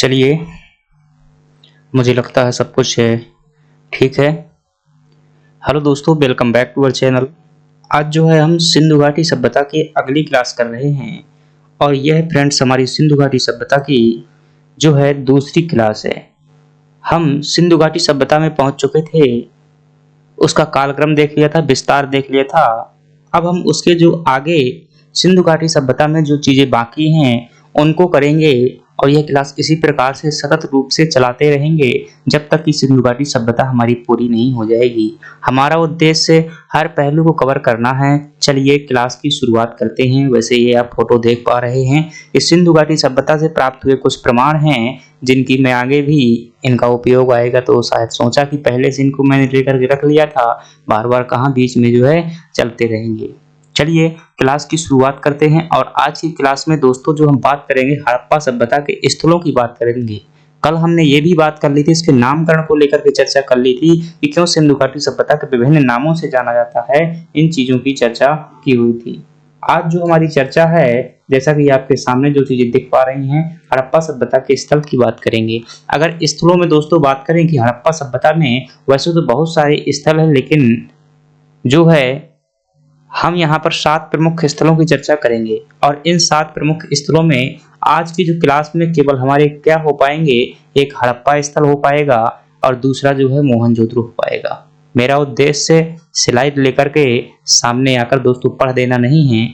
चलिए, मुझे लगता है सब कुछ ठीक है। हेलो दोस्तों, welcome back to our channel. आज जो है हम सिंधु घाटी सभ्यता की अगली क्लास कर रहे हैं और यह फ्रेंड्स हमारी सिंधु घाटी सभ्यता की जो है दूसरी क्लास है। हम सिंधु घाटी सभ्यता में पहुंच चुके थे, उसका कालक्रम देख लिया था, विस्तार देख लिया था। अब हम उसके जो आगे सिंधु घाटी सभ्यता में जो चीजें बाकी हैं उनको करेंगे और यह क्लास इसी प्रकार से सतत रूप से चलाते रहेंगे जब तक कि सिंधु घाटी सभ्यता हमारी पूरी नहीं हो जाएगी। हमारा उद्देश्य हर पहलू को कवर करना है। चलिए क्लास की शुरुआत करते हैं। वैसे ये आप फोटो देख पा रहे हैं, इस सिंधु घाटी सभ्यता से प्राप्त हुए कुछ प्रमाण हैं जिनकी मैं आगे भी इनका उपयोग आएगा, तो शायद सोचा कि पहले से इनको मैंने लेकर के रख लिया था, बार बार कहाँ बीच में जो है चलते रहेंगे। चलिए क्लास की शुरुआत करते हैं और आज की क्लास में दोस्तों जो हम बात करेंगे हड़प्पा सभ्यता के स्थलों की बात करेंगे। कल हमने ये भी बात कर ली थी, इसके नामकरण को लेकर के चर्चा कर ली थी कि क्यों सिंधु घाटी सभ्यता के विभिन्न नामों से जाना जाता है, इन चीजों की चर्चा की हुई थी। आज जो हमारी चर्चा है, जैसा कि आपके सामने जो चीजें दिख पा रही हैं, हड़प्पा सभ्यता के स्थल की बात करेंगे। अगर स्थलों में दोस्तों बात करें कि हड़प्पा सभ्यता में वैसे तो बहुत सारे स्थल हैं, लेकिन जो है हम यहाँ पर 7 प्रमुख स्थलों की चर्चा करेंगे और इन 7 प्रमुख स्थलों में आज की जो क्लास में केवल हमारे क्या हो पाएंगे, एक हड़प्पा स्थल हो पाएगा और दूसरा जो है मोहनजोदड़ो हो पाएगा। मेरा उद्देश्य स्लाइड लेकर के सामने आकर दोस्तों पढ़ देना नहीं है,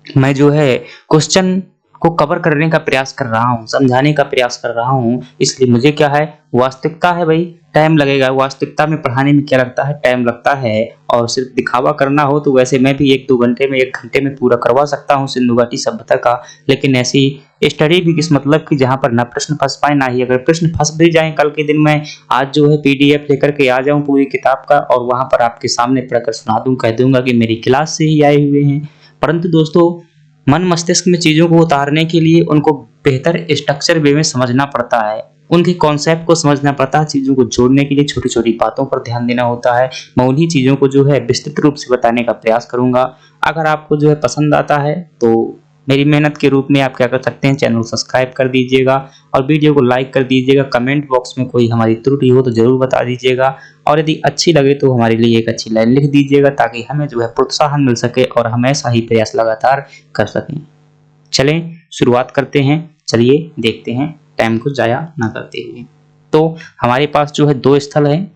मैं जो है क्वेश्चन को कवर करने का प्रयास कर रहा हूँ, समझाने का प्रयास कर रहा हूँ। इसलिए मुझे क्या है, वास्तविकता है भाई, टाइम लगेगा। वास्तविकता में पढ़ाने में क्या लगता है, टाइम लगता है। और सिर्फ दिखावा करना हो तो वैसे मैं भी 1-2 घंटे में 1 घंटे में पूरा करवा सकता हूँ सिंधु घाटी सभ्यता का, लेकिन ऐसी स्टडी भी किस मतलब की जहाँ पर ना प्रश्न फंस पाए, ना ही अगर प्रश्न फंस भी जाए कल के दिन मैं आज जो है PDF लेकर के आ जाऊँ पूरी किताब का और वहां पर आपके सामने पढ़कर सुना दूं, कह दूंगा कि मेरी क्लास से ही आए हुए हैं। परंतु दोस्तों मन मस्तिष्क में चीजों को उतारने के लिए उनको बेहतर स्ट्रक्चर वे में समझना पड़ता है, उनके कॉन्सेप्ट को समझना पड़ता है। चीजों को जोड़ने के लिए छोटी छोटी बातों पर ध्यान देना होता है। मैं उन्हीं चीजों को जो है विस्तृत रूप से बताने का प्रयास करूंगा। अगर आपको जो है पसंद आता है तो मेरी मेहनत के रूप में आप क्या कर सकते हैं, चैनल को सब्सक्राइब कर दीजिएगा और वीडियो को लाइक कर दीजिएगा। कमेंट बॉक्स में कोई हमारी त्रुटि हो तो जरूर बता दीजिएगा और यदि अच्छी लगे तो हमारे लिए एक अच्छी लाइन लिख दीजिएगा ताकि हमें जो है प्रोत्साहन मिल सके और हम ऐसा ही प्रयास लगातार कर सकें। चलें शुरुआत करते हैं। चलिए देखते हैं, टाइम को जाया ना करते हुए। तो हमारे पास जो है 2 स्थल हैं,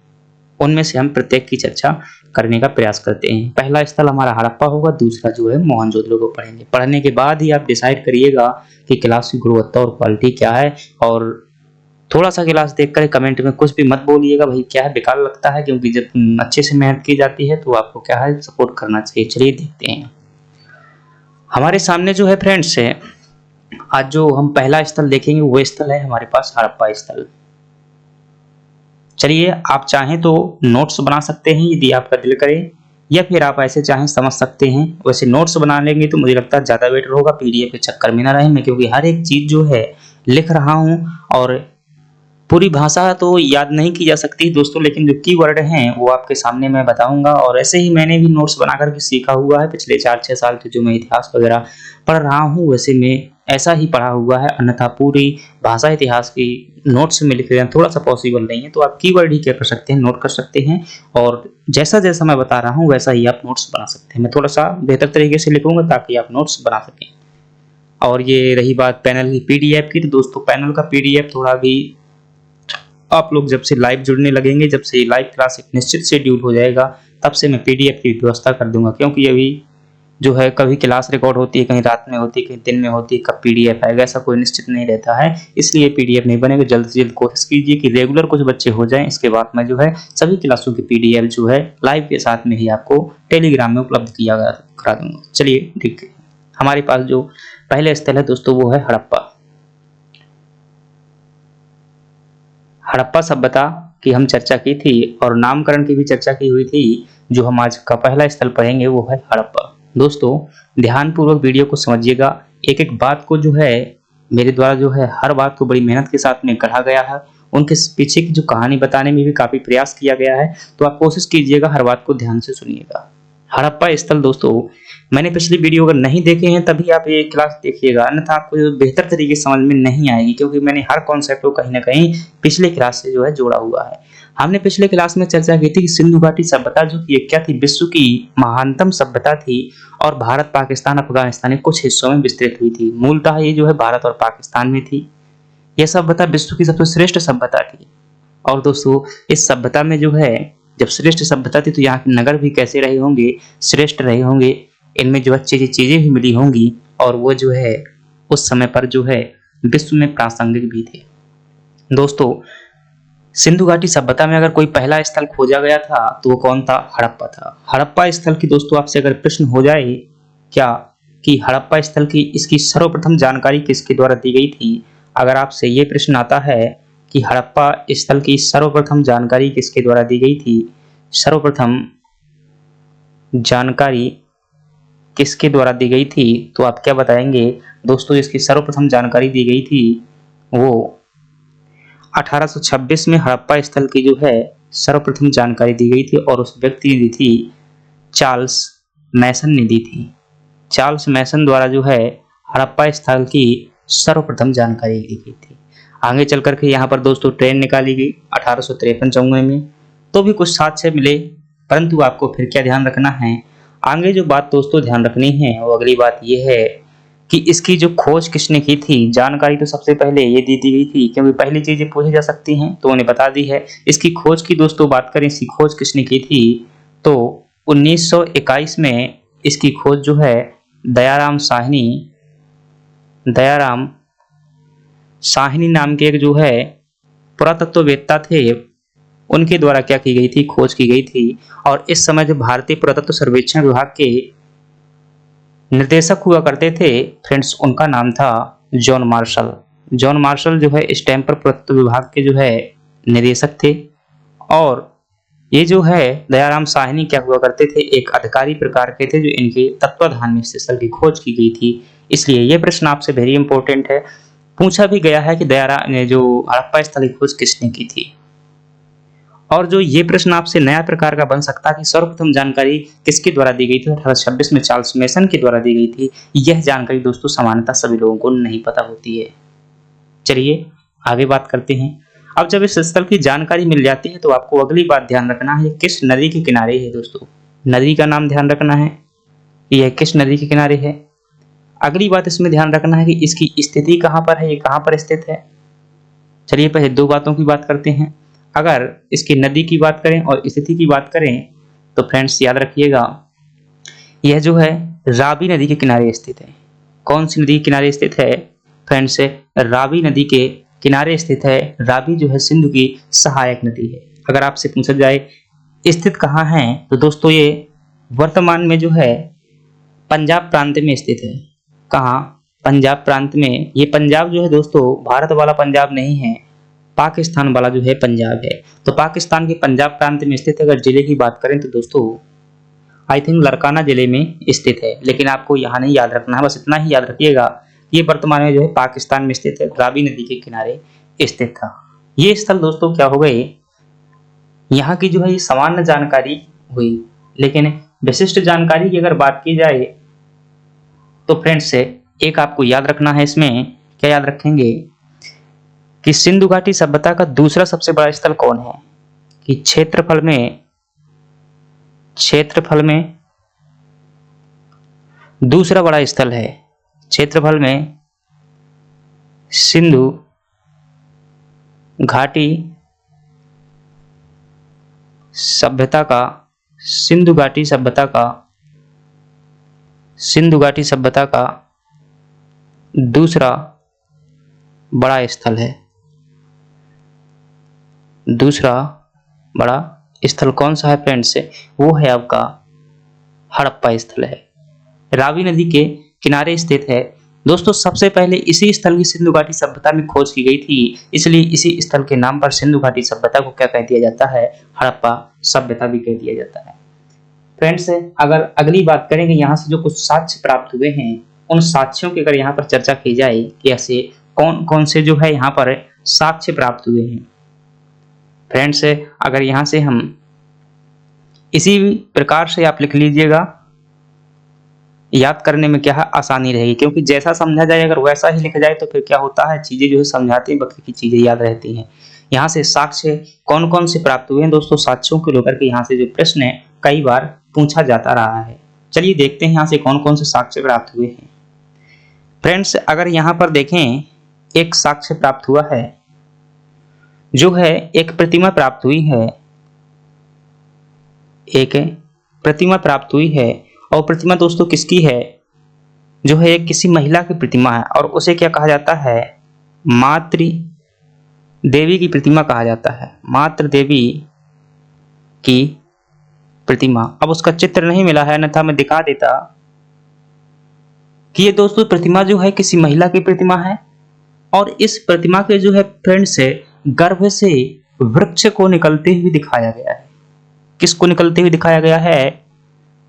उनमें से हम प्रत्येक की चर्चा करने का प्रयास करते हैं। पहला स्थल हमारा हड़प्पा होगा, दूसरा जो है मोहनजोदड़ो को पढ़ेंगे। पढ़ने के बाद ही आप डिसाइड करिएगा कि क्लास की गुणवत्ता और क्वालिटी क्या है। और थोड़ा सा क्लास देखकर कमेंट में कुछ भी मत बोलिएगा भाई क्या है, बेकार लगता है, क्योंकि जब अच्छे से मेहनत की जाती है तो आपको क्या है सपोर्ट करना चाहिए। चलिए देखते हैं। हमारे सामने जो है फ्रेंड्स है, आज जो हम पहला स्थल देखेंगे वो स्थल है हमारे पास हड़प्पा स्थल। चलिए आप चाहें तो नोट्स बना सकते हैं यदि आपका दिल करे, या फिर आप ऐसे चाहें समझ सकते हैं। वैसे नोट्स बना लेंगे तो मुझे लगता है ज्यादा बेटर होगा, PDF के चक्कर में ना रहे मैं, क्योंकि हर एक चीज जो है लिख रहा हूं और पूरी भाषा तो याद नहीं की जा सकती दोस्तों, लेकिन जो कीवर्ड हैं वो आपके सामने मैं बताऊंगा। और ऐसे ही मैंने भी नोट्स बना करके सीखा हुआ है पिछले 4-6 साल से, जो मैं इतिहास वगैरह पढ़ रहा हूँ वैसे मैं ऐसा ही पढ़ा हुआ है। अन्यथा पूरी भाषा इतिहास की नोट्स में लिख लेना थोड़ा सा पॉसिबल नहीं है, तो आप कीवर्ड ही क्या कर सकते हैं, नोट कर सकते हैं और जैसा जैसा मैं बता रहा हूँ वैसा ही आप नोट्स बना सकते हैं। मैं थोड़ा सा बेहतर तरीके से लिखूंगा ताकि आप नोट्स बना सकें। और ये रही बात पैनल की PDF की, तो दोस्तों पैनल का PDF थोड़ा भी आप लोग जब से लाइव जुड़ने लगेंगे, जब से लाइव क्लास एक निश्चित शेड्यूल हो जाएगा, तब से मैं PDF की व्यवस्था कर दूंगा, क्योंकि अभी जो है कभी क्लास रिकॉर्ड होती है, कहीं रात में होती है, कहीं दिन में होती है, कब PDF आएगा ऐसा कोई निश्चित नहीं रहता है। इसलिए PDF नहीं बनेगा। जल्द से जल्द कोशिश कीजिए कि रेगुलर कुछ बच्चे हो जाएं, इसके बाद मैं जो है सभी क्लासों की PDF जो है लाइव के साथ में ही आपको टेलीग्राम में उपलब्ध किया करा दूंगा। चलिए ठीक है, हमारे पास जो पहले स्थल है दोस्तों वो है हड़प्पा। हड़प्पा सभ्यता की हम चर्चा की थी और नामकरण की भी चर्चा की हुई थी। जो हम आज का पहला स्थल पढ़ेंगे वो है हड़प्पा। दोस्तों ध्यानपूर्वक वीडियो को समझिएगा, एक एक बात को जो है मेरे द्वारा जो है हर बात को बड़ी मेहनत के साथ में गढ़ा गया है, उनके पीछे की जो कहानी बताने में भी काफी प्रयास किया गया है, तो आप कोशिश कीजिएगा हर बात को ध्यान से सुनिएगा। हड़प्पा स्थल दोस्तों, मैंने पिछली वीडियो अगर नहीं देखे हैं तभी आप ये क्लास देखिएगा, अन्यथा आपको बेहतर तरीके से समझ में नहीं आएगी, क्योंकि मैंने हर कॉन्सेप्ट को कहीं ना कहीं पिछले क्लास से जो है जोड़ा हुआ है। हमने पिछले क्लास में चर्चा की थी कि सिंधु घाटी सभ्यता जो कि क्या थी, विश्व की महानतम सभ्यता थी और भारत, पाकिस्तान, अफगानिस्तान के कुछ हिस्सों में विस्तृत हुई थी। मूलतः ये जो है भारत और पाकिस्तान में थी। यह सभ्यता विश्व की सबसे श्रेष्ठ सभ्यता थी। और दोस्तों इस सभ्यता में जो है, जब श्रेष्ठ सभ्यता थी तो यहाँ के नगर भी कैसे रहे होंगे, श्रेष्ठ रहे होंगे, इनमें जो अच्छी अच्छी चीजें भी मिली होंगी और वो जो है उस समय पर जो है विश्व में प्रासंगिक भी थे। दोस्तों सिंधु घाटी सभ्यता में अगर कोई पहला स्थल खोजा गया था तो वो कौन था? हड़प्पा था। हड़प्पा स्थल की दोस्तों आपसे अगर प्रश्न हो जाए क्या कि हड़प्पा स्थल की इसकी सर्वप्रथम जानकारी किसके द्वारा दी गई थी, अगर आपसे ये प्रश्न आता है कि हड़प्पा स्थल की सर्वप्रथम जानकारी किसके द्वारा दी गई थी, सर्वप्रथम जानकारी किसके द्वारा दी गई थी, तो आप क्या बताएंगे दोस्तों? इसकी सर्वप्रथम जानकारी दी गई थी वो 1826 में हड़प्पा स्थल की जो है सर्वप्रथम जानकारी दी गई थी और उस व्यक्ति ने दी थी, चार्ल्स मैसन ने दी थी। चार्ल्स मैसन द्वारा जो है हड़प्पा स्थल की सर्वप्रथम जानकारी दी गई थी। आगे चल करके यहाँ पर दोस्तों ट्रेन निकाली गई 1853-54 में, तो भी कुछ साक्ष्य मिले, परंतु आपको फिर क्या ध्यान रखना है, आगे जो बात दोस्तों ध्यान रखनी है वो अगली बात ये है कि इसकी जो खोज किसने की थी। जानकारी तो सबसे पहले ये दी गई थी, क्योंकि पहली चीजें पूछी जा सकती हैं तो उन्हें बता दी है। इसकी खोज की दोस्तों बात करें, इसकी खोज किसने की थी, तो 1921 में इसकी खोज जो है दयाराम साहनी नाम के एक जो है पुरातत्ववेत्ता थे, उनके द्वारा क्या की गई थी, खोज की गई थी। और इस समय जो भारतीय पुरातत्व सर्वेक्षण विभाग के निर्देशक हुआ करते थे फ्रेंड्स, उनका नाम था जॉन मार्शल। जॉन मार्शल जो है इस टाइम पर पुरातत्व विभाग के जो है निदेशक थे। और ये जो है दयाराम साहनी क्या हुआ करते थे, एक अधिकारी प्रकार के थे जो इनके तत्वाधान में स्थल की खोज की गई थी। इसलिए ये प्रश्न आपसे वेरी इंपॉर्टेंट है, पूछा भी गया है कि दयाराम ने जो हड़प्पा स्थल की खोज किसने की थी। और जो ये प्रश्न आपसे नया प्रकार का बन सकता है कि सर्वप्रथम जानकारी किसके द्वारा दी गई थी, 1826 में चार्ल्स मैसन के द्वारा दी गई थी। यह जानकारी दोस्तों सामान्यतः सभी लोगों को नहीं पता होती है। चलिए आगे बात करते हैं। अब जब इस स्थल की जानकारी मिल जाती है तो आपको अगली बात ध्यान रखना है, किस नदी के किनारे है। दोस्तों नदी का नाम ध्यान रखना है, यह किस नदी के किनारे है। अगली बात इसमें ध्यान रखना है कि इसकी स्थिति कहाँ पर है, ये कहाँ पर स्थित है। चलिए पहले दो बातों की बात करते हैं। अगर इसकी नदी की बात करें और स्थिति की बात करें तो फ्रेंड्स याद रखिएगा, यह जो है रावी नदी के किनारे स्थित है। कौन सी नदी के किनारे स्थित है फ्रेंड्स? रावी नदी के किनारे स्थित है। रावी जो है सिंधु की सहायक नदी है। अगर आपसे पूछा जाए स्थित कहाँ है, तो दोस्तों ये वर्तमान में जो है पंजाब प्रांत में स्थित है। कहाँ? पंजाब प्रांत में। ये पंजाब जो है दोस्तों भारत वाला पंजाब नहीं है, पाकिस्तान वाला जो है पंजाब है। तो पाकिस्तान के पंजाब प्रांत में स्थित है। अगर जिले की बात करें तो दोस्तों आई थिंक लरकाना जिले में स्थित है, लेकिन आपको यहाँ नहीं याद रखना है, बस इतना ही याद रखिएगा, ये वर्तमान में जो है पाकिस्तान में स्थित है, रावी नदी के किनारे स्थित था। ये स्थल दोस्तों क्या हो गए, यहाँ की जो है ये सामान्य जानकारी हुई, लेकिन विशिष्ट जानकारी की अगर बात की जाए तो फ्रेंड्स एक आपको याद रखना है, इसमें क्या याद रखेंगे कि सिंधु घाटी सभ्यता का दूसरा सबसे बड़ा स्थल कौन है, कि क्षेत्रफल में दूसरा बड़ा स्थल है। क्षेत्रफल में सिंधु घाटी सभ्यता का दूसरा बड़ा स्थल है। दूसरा बड़ा स्थल कौन सा है फ्रेंड्स? वो है आपका हड़प्पा स्थल है, रावी नदी के किनारे स्थित है। दोस्तों सबसे पहले इसी स्थल की सिंधु घाटी सभ्यता में खोज की गई थी, इसलिए इसी स्थल के नाम पर सिंधु घाटी सभ्यता को क्या कह दिया जाता है, हड़प्पा सभ्यता भी कह दिया जाता है। फ्रेंड्स अगर अगली बात करेंगे, यहाँ से जो कुछ साक्ष्य प्राप्त हुए हैं उन साक्ष्यों की अगर यहाँ पर चर्चा की जाए कि ऐसे कौन कौन से जो है यहाँ पर साक्ष्य प्राप्त हुए हैं। फ्रेंड्स अगर यहाँ से हम इसी प्रकार से आप लिख लीजिएगा, याद करने में क्या है आसानी रहेगी, क्योंकि जैसा समझा जाए अगर वैसा ही लिखा जाए तो फिर क्या होता है, चीजें जो है समझाते वक्त की चीजें याद रहती हैं। यहाँ से साक्ष्य कौन कौन से प्राप्त हुए हैं दोस्तों, साक्ष्यों को लेकर के यहाँ से जो प्रश्न है कई बार पूछा जाता रहा है। चलिए देखते हैं यहाँ से कौन कौन से साक्ष्य प्राप्त हुए हैं। फ्रेंड्स अगर यहाँ पर देखें, एक साक्ष्य प्राप्त हुआ है, जो है एक प्रतिमा प्राप्त हुई है, एक प्रतिमा प्राप्त हुई है। और प्रतिमा दोस्तों किसकी है, जो है किसी महिला की प्रतिमा है, और उसे क्या कहा जाता है, मातृ देवी की प्रतिमा कहा जाता है, मातृ देवी की प्रतिमा। अब उसका चित्र नहीं मिला है, अन्यथा मैं दिखा देता कि ये दोस्तों प्रतिमा जो है किसी महिला की प्रतिमा है, और इस प्रतिमा के जो है फ्रेंड्स से गर्भ से वृक्ष को निकलते हुए दिखाया गया है। किसको निकलते हुए दिखाया गया है,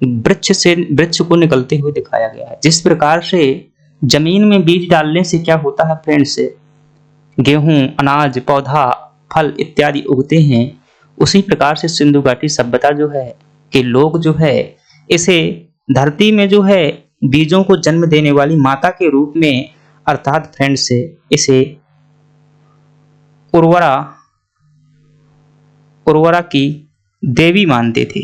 वृक्ष से, वृक्ष को निकलते हुए दिखाया गया है। जिस प्रकार से जमीन में बीज डालने से क्या होता है फ्रेंड्स, गेहूं, अनाज, पौधा, फल इत्यादि उगते हैं, उसी प्रकार से सिंधु घाटी सभ्यता जो है कि लोग जो है इसे धरती में जो है बीजों को जन्म देने वाली माता के रूप में, अर्थात फ्रेंड्स इसे उर्वरा की देवी मानते थे।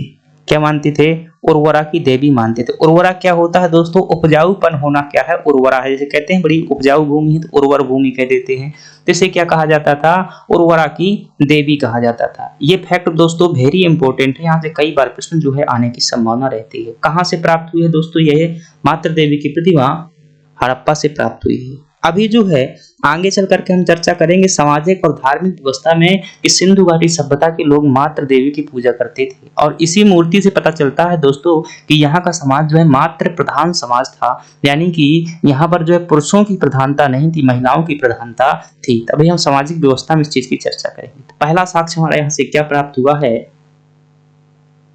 क्या मानते थे, उर्वरा की देवी मानते थे। उर्वरा क्या होता है दोस्तों, उपजाऊपन होना क्या है, उर्वरा है। जैसे कहते हैं बड़ी उपजाऊ भूमि है तो उर्वर भूमि कह देते हैं, तो इसे क्या कहा जाता था, उर्वरा की देवी कहा जाता था। ये फैक्ट दोस्तों वेरी इंपॉर्टेंट है, यहाँ से कई बार प्रश्न जो है आने की संभावना रहती है। कहाँ से प्राप्त हुई है दोस्तों, यह मातृ देवी की प्रतिमा हड़प्पा से प्राप्त हुई है। अभी जो है आगे चल करके हम चर्चा करेंगे सामाजिक और धार्मिक व्यवस्था में इस सिंधु घाटी सभ्यता के लोग मातृ देवी की पूजा करते थे, और इसी मूर्ति से पता चलता है दोस्तों कि यहाँ का समाज जो है मातृ प्रधान समाज था, यानी कि यहाँ पर जो है पुरुषों की प्रधानता नहीं थी, महिलाओं की प्रधानता थी। तभी हम सामाजिक व्यवस्था में इस चीज की चर्चा करेंगे। तो पहला साक्ष्य हमारे यहाँ से क्या प्राप्त हुआ है,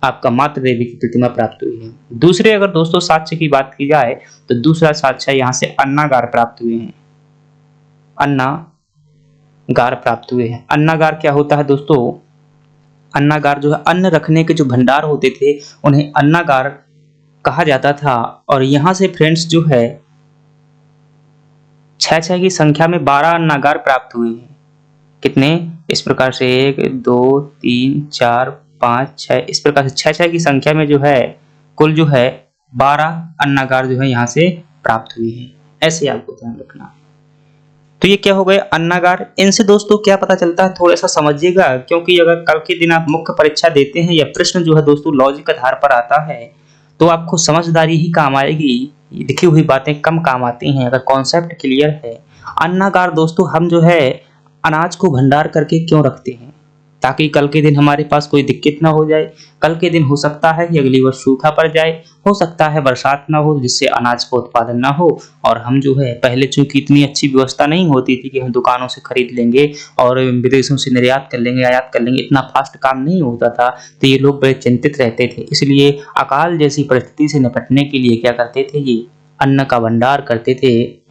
आपका मातृ देवी की प्रतिमा प्राप्त हुई है। दूसरे अगर दोस्तों साक्ष्य की बात की जाए तो दूसरा साक्ष्य यहाँ से अन्नागार प्राप्त हुए हैं, अन्नागार प्राप्त हुए हैं। अन्नागार क्या होता है दोस्तों, अन्नागार जो है अन्न रखने के जो भंडार होते थे उन्हें अन्नागार कहा जाता था। और यहाँ से फ्रेंड्स जो है 6 की संख्या में 12 अन्नागार प्राप्त हुए हैं। कितने, इस प्रकार से 1 2 3 4 5 6, इस प्रकार से 6 की संख्या में जो है कुल जो है 12 अन्नागार जो है यहाँ से प्राप्त हुई है। ऐसे आपको ध्यान रखना। तो ये क्या हो गए अन्नागार। इनसे दोस्तों क्या पता चलता है, थोड़ा सा समझिएगा, क्योंकि अगर कल के दिन आप मुख्य परीक्षा देते हैं या प्रश्न जो है दोस्तों लॉजिक आधार पर आता है तो आपको समझदारी ही काम आएगी, लिखी हुई बातें कम काम आती हैं अगर कॉन्सेप्ट क्लियर है। अन्नागार दोस्तों हम जो है अनाज को भंडार करके क्यों रखते हैं, ताकि कल के दिन हमारे पास कोई दिक्कत ना हो जाए। कल के दिन हो सकता है कि अगली वर्ष सूखा पड़ जाए, हो सकता है बरसात ना हो जिससे अनाज का उत्पादन ना हो, और हम जो है पहले चूंकि इतनी अच्छी व्यवस्था नहीं होती थी कि हम दुकानों से खरीद लेंगे और विदेशों से निर्यात कर लेंगे, आयात कर लेंगे, इतना फास्ट काम नहीं होता था, तो ये लोग बड़े चिंतित रहते थे। इसलिए अकाल जैसी परिस्थिति से निपटने के लिए क्या करते थे, ये अन्न का भंडार करते थे।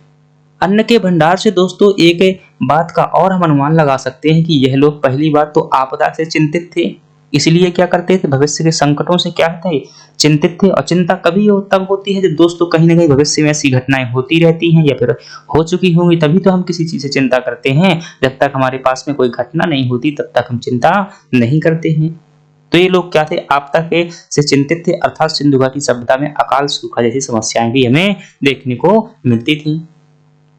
अन्न के भंडार से दोस्तों एक बात का और हम अनुमान लगा सकते हैं कि यह लोग पहली बात तो आपदा से चिंतित थे, इसलिए क्या करते थे, भविष्य के संकटों से क्या थे, चिंतित थे। और चिंता कभी तब होती है जब दोस्तों कहीं ना कहीं भविष्य में ऐसी घटनाएं होती रहती हैं या फिर हो चुकी होंगी, तभी तो हम किसी चीज से चिंता करते हैं। जब तक हमारे पास में कोई घटना नहीं होती तब तक हम चिंता नहीं करते हैं। तो ये लोग क्या थे, आपदा के से चिंतित थे, अर्थात सिंधु घाटी सभ्यता में अकाल सूखा जैसी समस्याएं भी हमें देखने को मिलती थी।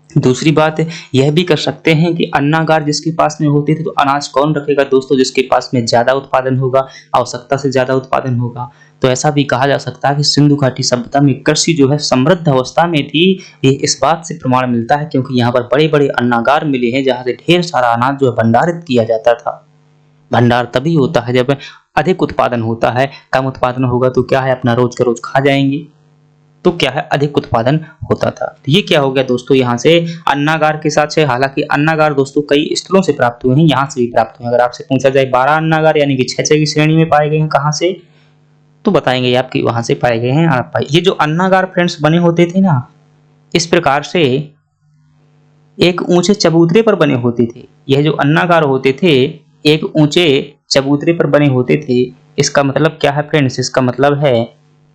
दूसरी बात यह भी कर सकते हैं कि अन्नागार जिसके पास में होते थे तो अनाज कौन रखेगा दोस्तों, जिसके पास में ज्यादा उत्पादन होगा, आवश्यकता से ज्यादा उत्पादन होगा। तो ऐसा भी कहा जा सकता है कि सिंधु घाटी सभ्यता में कृषि जो है समृद्ध अवस्था में थी। ये इस बात से प्रमाण मिलता है क्योंकि यहाँ पर बड़े बड़े अन्नागार मिले हैं जहाँ से ढेर सारा अनाज जो है भंडारित किया जाता था। भंडार तभी होता है जब अधिक उत्पादन होता है, कम उत्पादन होगा तो क्या है अपना रोज का रोज खा जाएंगे, तो क्या है अधिक उत्पादन होता था। तो ये क्या हो गया दोस्तों यहाँ से अन्नागार के साथ से, हालांकि अन्नागार दोस्तों कई स्थलों से प्राप्त हुए हैं, यहाँ से भी प्राप्त हुए हैं। अगर आपसे पूछा जाए 12 अन्नागार यानी कि 6 की श्रेणी में पाए गए हैं कहाँ से, तो बताएंगे आपकी वहां से पाए गए हैं। आप ये जो अन्नागार फ्रेंड्स बने होते थे ना, इस प्रकार से एक ऊंचे चबूतरे पर बने होते थे। यह जो अन्नागार होते थे एक ऊंचे चबूतरे पर बने होते थे। इसका मतलब क्या है फ्रेंड्स? इसका मतलब है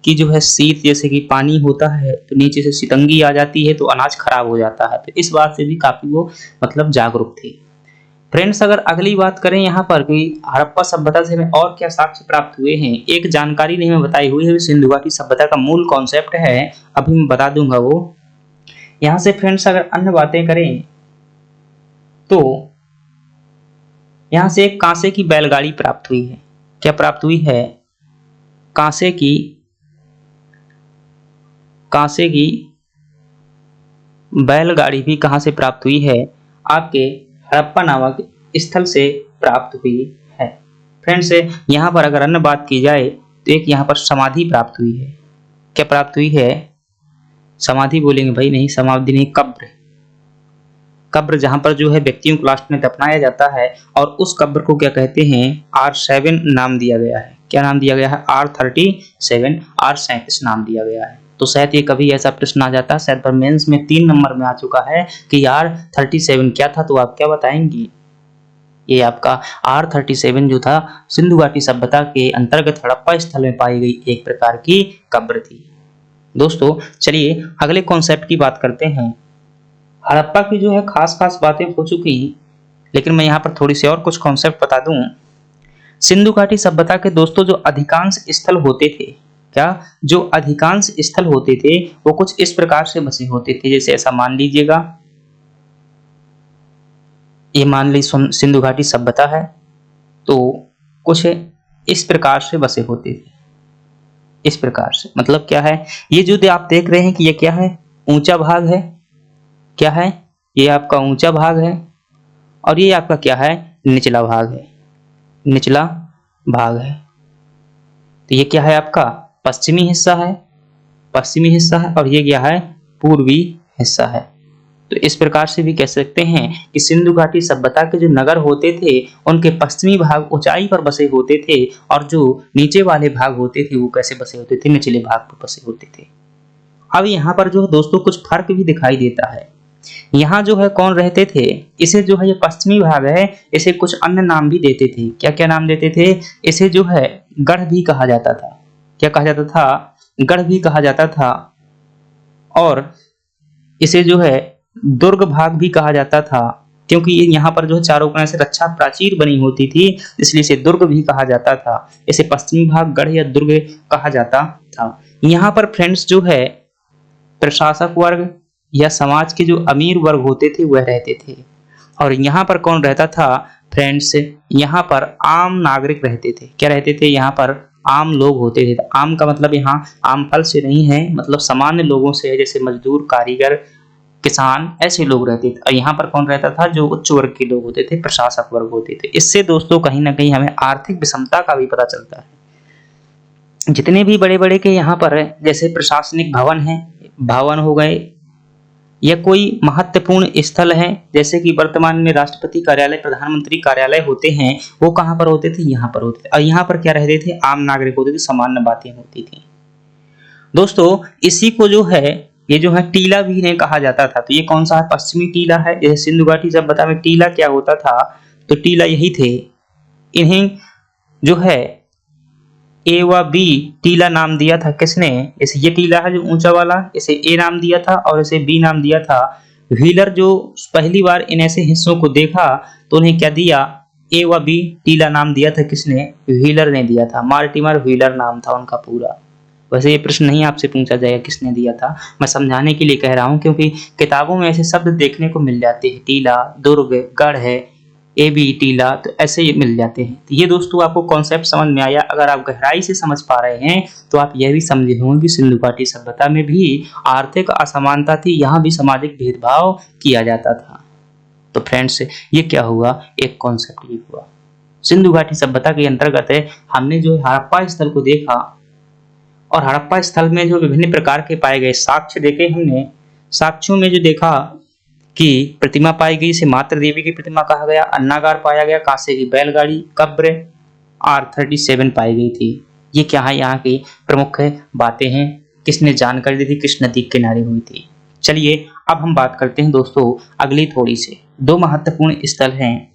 कि जो है शीत, जैसे कि पानी होता है तो नीचे से सितंगी आ जाती है तो अनाज खराब हो जाता है, तो इस बात से भी काफी वो मतलब जागरूक थे। फ्रेंड्स अगर अगली बात करें यहाँ पर कि हड़प्पा सभ्यता से हमें और क्या साक्ष्य प्राप्त हुए हैं, एक जानकारी नहीं मैं बताई हुई है, सिंधु घाटी सभ्यता का मूल कॉन्सेप्ट है, अभी मैं बता दूंगा वो। यहाँ से फ्रेंड्स अगर अन्य बातें करें तो यहाँ से एक कांसे की बैलगाड़ी प्राप्त हुई है। क्या प्राप्त हुई है? कांसे की बैलगाड़ी भी कहां से प्राप्त हुई है? आपके हड़प्पा नामक स्थल से प्राप्त हुई है। फ्रेंड्स यहाँ पर अगर अन्य बात की जाए तो एक यहाँ पर समाधि प्राप्त हुई है। क्या प्राप्त हुई है? समाधि बोलेंगे भाई, नहीं समाधि नहीं, कब्र। कब्र जहां पर जो है व्यक्तियों को लास्ट में दफनाया जाता है, और उस कब्र को क्या कहते हैं? R7 नाम दिया गया है। क्या नाम दिया गया है? R37, R37 नाम दिया गया है। तो शायद ये कभी ऐसा प्रश्न आ जाता है, शायद पर मेंस में 3 नंबर में आ चुका है कि R37 क्या था, तो आप क्या बताएंगे? ये आपका R37 जो था सिंधु घाटी सभ्यता के अंतर्गत हड़प्पा स्थल में पाई गई एक प्रकार की कब्र थी। दोस्तों चलिए अगले कॉन्सेप्ट की बात करते हैं। हड़प्पा की जो है खास बातें हो चुकी, लेकिन मैं यहाँ पर थोड़ी सी और कुछ कॉन्सेप्ट बता दूं। सिंधु घाटी सभ्यता के दोस्तों जो अधिकांश स्थल होते थे, क्या जो अधिकांश स्थल होते थे वो कुछ इस प्रकार से बसे होते थे। जैसे ऐसा मान लीजिएगा, ये मान ली सिंधु घाटी सभ्यता है, तो कुछ इस प्रकार से बसे होते थे। इस प्रकार से मतलब क्या है? ये जो आप देख रहे हैं कि ये क्या है? ऊंचा भाग है। क्या है? ये आपका ऊंचा भाग है, और ये आपका क्या है? निचला भाग है। निचला भाग है। तो ये क्या है? आपका पश्चिमी हिस्सा है। पश्चिमी हिस्सा है, और ये क्या है? पूर्वी हिस्सा है। तो इस प्रकार से भी कह सकते हैं कि सिंधु घाटी सभ्यता के जो नगर होते थे उनके पश्चिमी भाग ऊंचाई पर बसे होते थे, और जो नीचे वाले भाग होते थे वो कैसे बसे होते थे? निचले भाग पर बसे होते थे। अब यहाँ पर जो दोस्तों कुछ फर्क भी दिखाई देता है। यहाँ जो है कौन रहते थे? इसे जो है ये पश्चिमी भाग है, इसे कुछ अन्य नाम भी देते थे। क्या क्या नाम देते थे? इसे जो है गढ़ भी कहा जाता था। क्या कहा जाता था? गढ़ भी कहा जाता था। और इसे जो है दुर्ग भाग भी कहा जाता था, क्योंकि ये यहाँ पर जो है चारों कोने से रक्षा प्राचीर बनी होती थी, इसलिए इसे दुर्ग भी कहा जाता था। इसे पश्चिमी भाग गढ़ या दुर्ग कहा जाता था। यहाँ पर फ्रेंड्स जो है प्रशासक वर्ग या समाज के जो अमीर वर्ग होते थे वह रहते थे, और यहाँ पर कौन रहता था फ्रेंड्स? यहाँ पर आम नागरिक रहते थे। क्या रहते थे? यहाँ पर आम लोग होते थे। आम का मतलब यहाँ आम फल से नहीं है, मतलब सामान्य लोगों से, जैसे मजदूर, कारीगर, किसान, ऐसे लोग रहते थे। और यहाँ पर कौन रहता था? जो उच्च वर्ग के लोग होते थे, प्रशासक वर्ग होते थे। इससे दोस्तों कहीं ना कहीं हमें आर्थिक विषमता का भी पता चलता है। जितने भी बड़े बड़े के यहाँ पर जैसे प्रशासनिक भवन है, भवन हो गए, या कोई महत्वपूर्ण स्थल है, जैसे कि वर्तमान में राष्ट्रपति कार्यालय, प्रधानमंत्री कार्यालय होते हैं, वो कहाँ पर होते थे? यहाँ पर होते थे। और यहाँ पर क्या रहते थे? आम नागरिक होते थे, सामान्य बातें होती थी। दोस्तों इसी को जो है ये जो है टीला भी इन्हें कहा जाता था। तो ये कौन सा है? पश्चिमी टीला है। जैसे सिंधु घाटी सभ्यता में टीला क्या होता था? तो टीला यही थे। इन्हें जो है ए व बी टीला नाम दिया था। किसने? इसे ये टीला है जो ऊंचा वाला, इसे ए नाम दिया था और इसे बी नाम दिया था। व्हीलर जो पहली बार इन ऐसे हिस्सों को देखा तो उन्हें क्या दिया? ए व बी टीला नाम दिया था। किसने? व्हीलर ने दिया था। मार्टिमर व्हीलर नाम था उनका पूरा। वैसे ये प्रश्न नहीं आपसे पूछा जाएगा किसने दिया था, मैं समझाने के लिए कह रहा हूँ, क्योंकि किताबों में ऐसे शब्द देखने को मिल जाते हैं। टीला, दुर्ग, गढ़ है, ए बी टीला, तो ऐसे ये मिल जाते हैं। तो ये दोस्तों आपको कॉन्सेप्ट समझ में आया। अगर आप गहराई से समझ पा रहे हैं तो आप यह भी समझे होंगे कि सिंधु घाटी सभ्यता में भी आर्थिक असमानता थी, यहाँ भी सामाजिक भेदभाव किया जाता था। तो फ्रेंड्स ये क्या हुआ? एक कॉन्सेप्ट ये हुआ। सिंधु घाटी सभ्यता के अंतर्गत हमने जो हड़प्पा स्थल को देखा, और हड़प्पा स्थल में जो विभिन्न प्रकार के पाए गए साक्ष्य देखे हमने। साक्ष्यों में जो देखा कि प्रतिमा पाई गई, इसे मातृ देवी की प्रतिमा कहा गया, अन्नागार पाया गया, कांसे की बैलगाड़ी, कब्र R37 पाई गई थी। ये क्या है? यहाँ की प्रमुख बातें हैं। किसने जानकारी दी थी? किस नदी के किनारे हुई थी? चलिए अब हम बात करते हैं दोस्तों अगली थोड़ी से। 2 महत्वपूर्ण स्थल हैं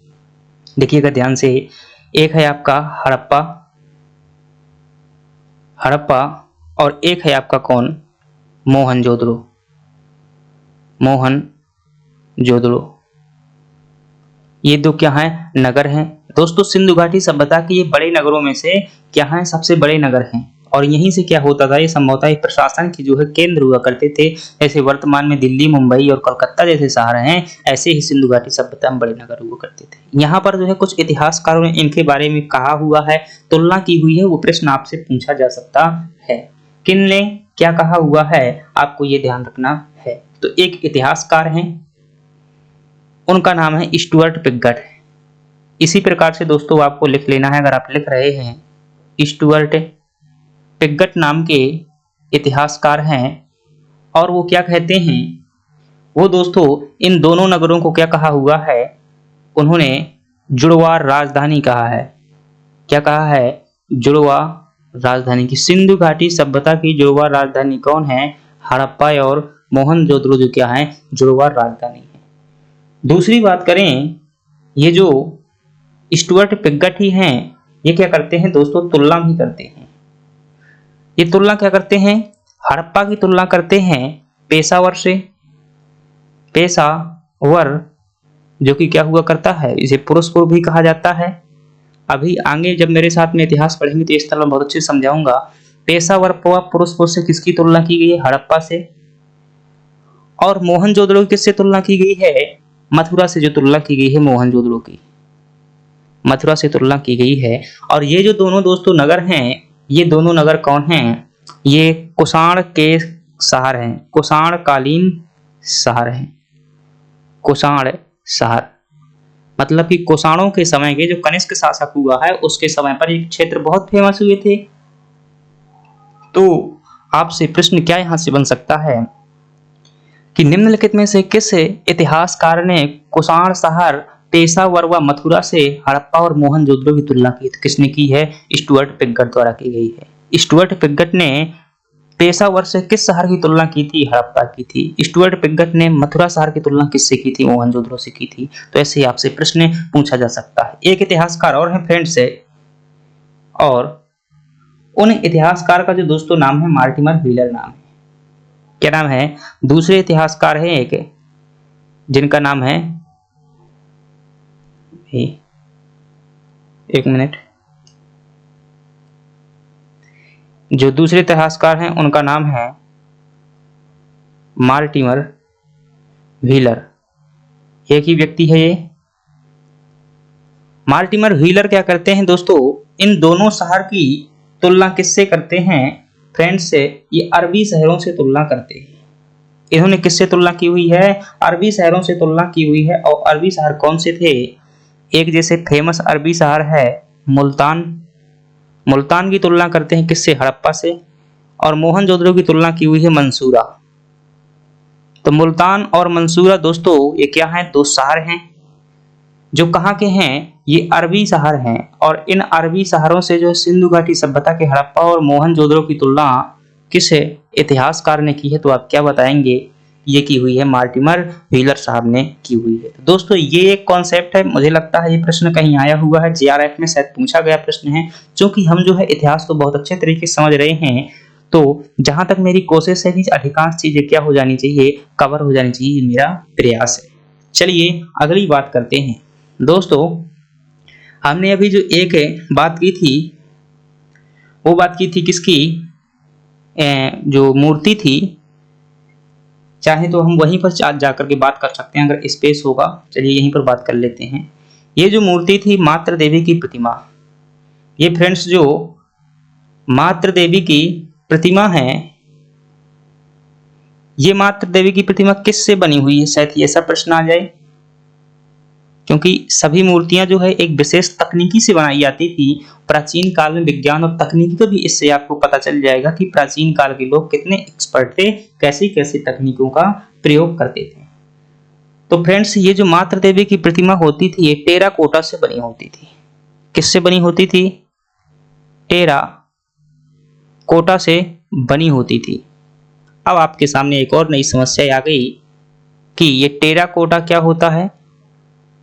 देखिएगा ध्यान से, एक है आपका हड़प्पा, हड़प्पा, और एक है आपका कौन, मोहनजोदड़ो, मोहनजोदड़ो। ये दो क्या हैं, नगर हैं। दोस्तों सिंधु घाटी सभ्यता के ये बड़े नगरों में से क्या हैं, सबसे बड़े नगर हैं। और यहीं से क्या होता था, ये संभवतः एक प्रशासन की जो है केंद्र हुआ करते थे। ऐसे वर्तमान में दिल्ली, मुंबई और कोलकाता जैसे शहर हैं, ऐसे ही सिंधु घाटी सभ्यता में बड़े नगर हुआ करते थे। यहाँ पर जो है कुछ इतिहासकारों ने इनके बारे में कहा हुआ है, तुलना की हुई है, वो प्रश्न आपसे पूछा जा सकता है। किन ने क्या कहा हुआ है, आपको ये ध्यान रखना है। तो एक इतिहासकार हैं, उनका नाम है स्टुअर्ट पिगट। इसी प्रकार से दोस्तों आपको लिख लेना है, अगर आप लिख रहे हैं, स्टुअर्ट पिगट नाम के इतिहासकार हैं। और वो क्या कहते हैं, वो दोस्तों इन दोनों नगरों को क्या कहा हुआ है, उन्होंने जुड़वा राजधानी कहा है। क्या कहा है, जुड़वा राजधानी की। सिंधु घाटी सभ्यता की जुड़वा राजधानी कौन है, हड़प्पा और मोहनजोदड़ो जो क्या है, जुड़वा राजधानी है। दूसरी बात करें, ये जो स्टुअर्ट पिगट ही हैं, ये क्या करते हैं दोस्तों, तुलना भी करते हैं। ये तुलना क्या करते हैं, हड़प्पा की तुलना करते हैं पेशावर से। पेशावर जो कि क्या हुआ करता है, इसे पुरुषपुर भी कहा जाता है। अभी आगे जब मेरे साथ में इतिहास पढ़ेंगे तो इस तरह बहुत अच्छे समझाऊंगा। पेशावर पुरुषपुर से किसकी तुलना की गई है, हड़प्पा से। और मोहनजोदड़ो की किससे तुलना की गई है, मथुरा से जो तुलना की गई है मोहनजोदड़ो की, मथुरा से तुलना की गई है। और ये जो दोनों दोस्तों नगर हैं, ये दोनों नगर कौन हैं, ये कुषाण के शहर हैं, कुषाण कालीन शहर हैं। कुषाण शहर मतलब कि कुषाणों के समय के जो कनिष्क शासक हुआ है, उसके समय पर ये क्षेत्र बहुत फेमस हुए थे। तो आपसे प्रश्न क्या यहां से बन सकता है कि निम्नलिखित में से किस इतिहासकार ने कुषाण शहर, पेशावर व मथुरा से हड़प्पा और मोहनजोदड़ो की तुलना की? तो किसने की है, स्टुअर्ट पिगट द्वारा की गई है। स्टुअर्ट पिगट ने पेशावर से किस शहर की तुलना की थी, हड़प्पा की थी। स्टुअर्ट पिगट ने मथुरा शहर की तुलना किससे की थी, मोहनजोदड़ो से की थी। तो ऐसे ही आपसे प्रश्न पूछा जा सकता है। एक इतिहासकार और है फ्रेंड्स है, और उन इतिहासकार का जो दोस्तों नाम है मार्टिमर व्हीलर नाम है। क्या नाम है, दूसरे इतिहासकार है एक, जिनका नाम है, एक मिनट, जो दूसरे इतिहासकार हैं उनका नाम है मार्टिमर व्हीलर। एक ही व्यक्ति है ये। मार्टिमर व्हीलर क्या करते हैं दोस्तों, इन दोनों शहर की तुलना किससे करते हैं फ्रेंड्स से, ये अरबी शहरों से तुलना करते हैं। इन्होंने किससे तुलना की हुई है, अरबी शहरों से तुलना की हुई है। और अरबी शहर कौन से थे, एक जैसे फेमस अरबी शहर है मुल्तान, मुल्तान की तुलना करते हैं किससे, हड़प्पा से। और मोहनजोदड़ो की तुलना की हुई है मंसूरा। तो मुल्तान और मंसूरा दोस्तों ये क्या हैं, दो शहर हैं जो कहाँ के हैं, ये अरबी शहर हैं। और इन अरबी शहरों से जो सिंधु घाटी सभ्यता के हड़प्पा और मोहनजोदड़ो की तुलना किस इतिहासकार ने की है, तो आप क्या बताएंगे, ये की हुई है मार्टिमर व्हीलर साहब ने की हुई है। तो दोस्तों ये एक कॉन्सेप्ट है, मुझे लगता है ये प्रश्न कहीं आया हुआ है, जीआरएफ में शायद पूछा गया प्रश्न है। क्योंकि हम जो है इतिहास को बहुत अच्छे तरीके से समझ रहे हैं, तो जहां तक मेरी कोशिश है कि अधिकांश चीजें क्या हो जानी चाहिए, कवर हो जानी चाहिए, मेरा प्रयास है। चलिए अगली बात करते हैं दोस्तों। हमने अभी जो एक बात की थी, वो बात की थी किसकी, जो मूर्ति थी, चाहे तो हम वहीं पर जाकर के बात कर सकते हैं अगर स्पेस होगा। चलिए यहीं पर बात कर लेते हैं। ये जो मूर्ति थी मातृ देवी की प्रतिमा, ये फ्रेंड्स जो मातृ देवी की प्रतिमा है, ये मातृ देवी की प्रतिमा किससे बनी हुई है, शायद ऐसा प्रश्न आ जाए। क्योंकि सभी मूर्तियां जो है एक विशेष तकनीकी से बनाई जाती थी। प्राचीन काल में विज्ञान और तकनीकी का भी इससे आपको पता चल जाएगा कि प्राचीन काल के लोग कितने एक्सपर्ट थे, कैसी कैसी तकनीकों का प्रयोग करते थे। तो फ्रेंड्स ये जो मातृ देवी की प्रतिमा होती थी, ये टेराकोटा से बनी होती थी। किससे बनी होती थी, टेराकोटा से बनी होती थी। अब आपके सामने एक और नई समस्या आ गई कि ये टेराकोटा क्या होता है।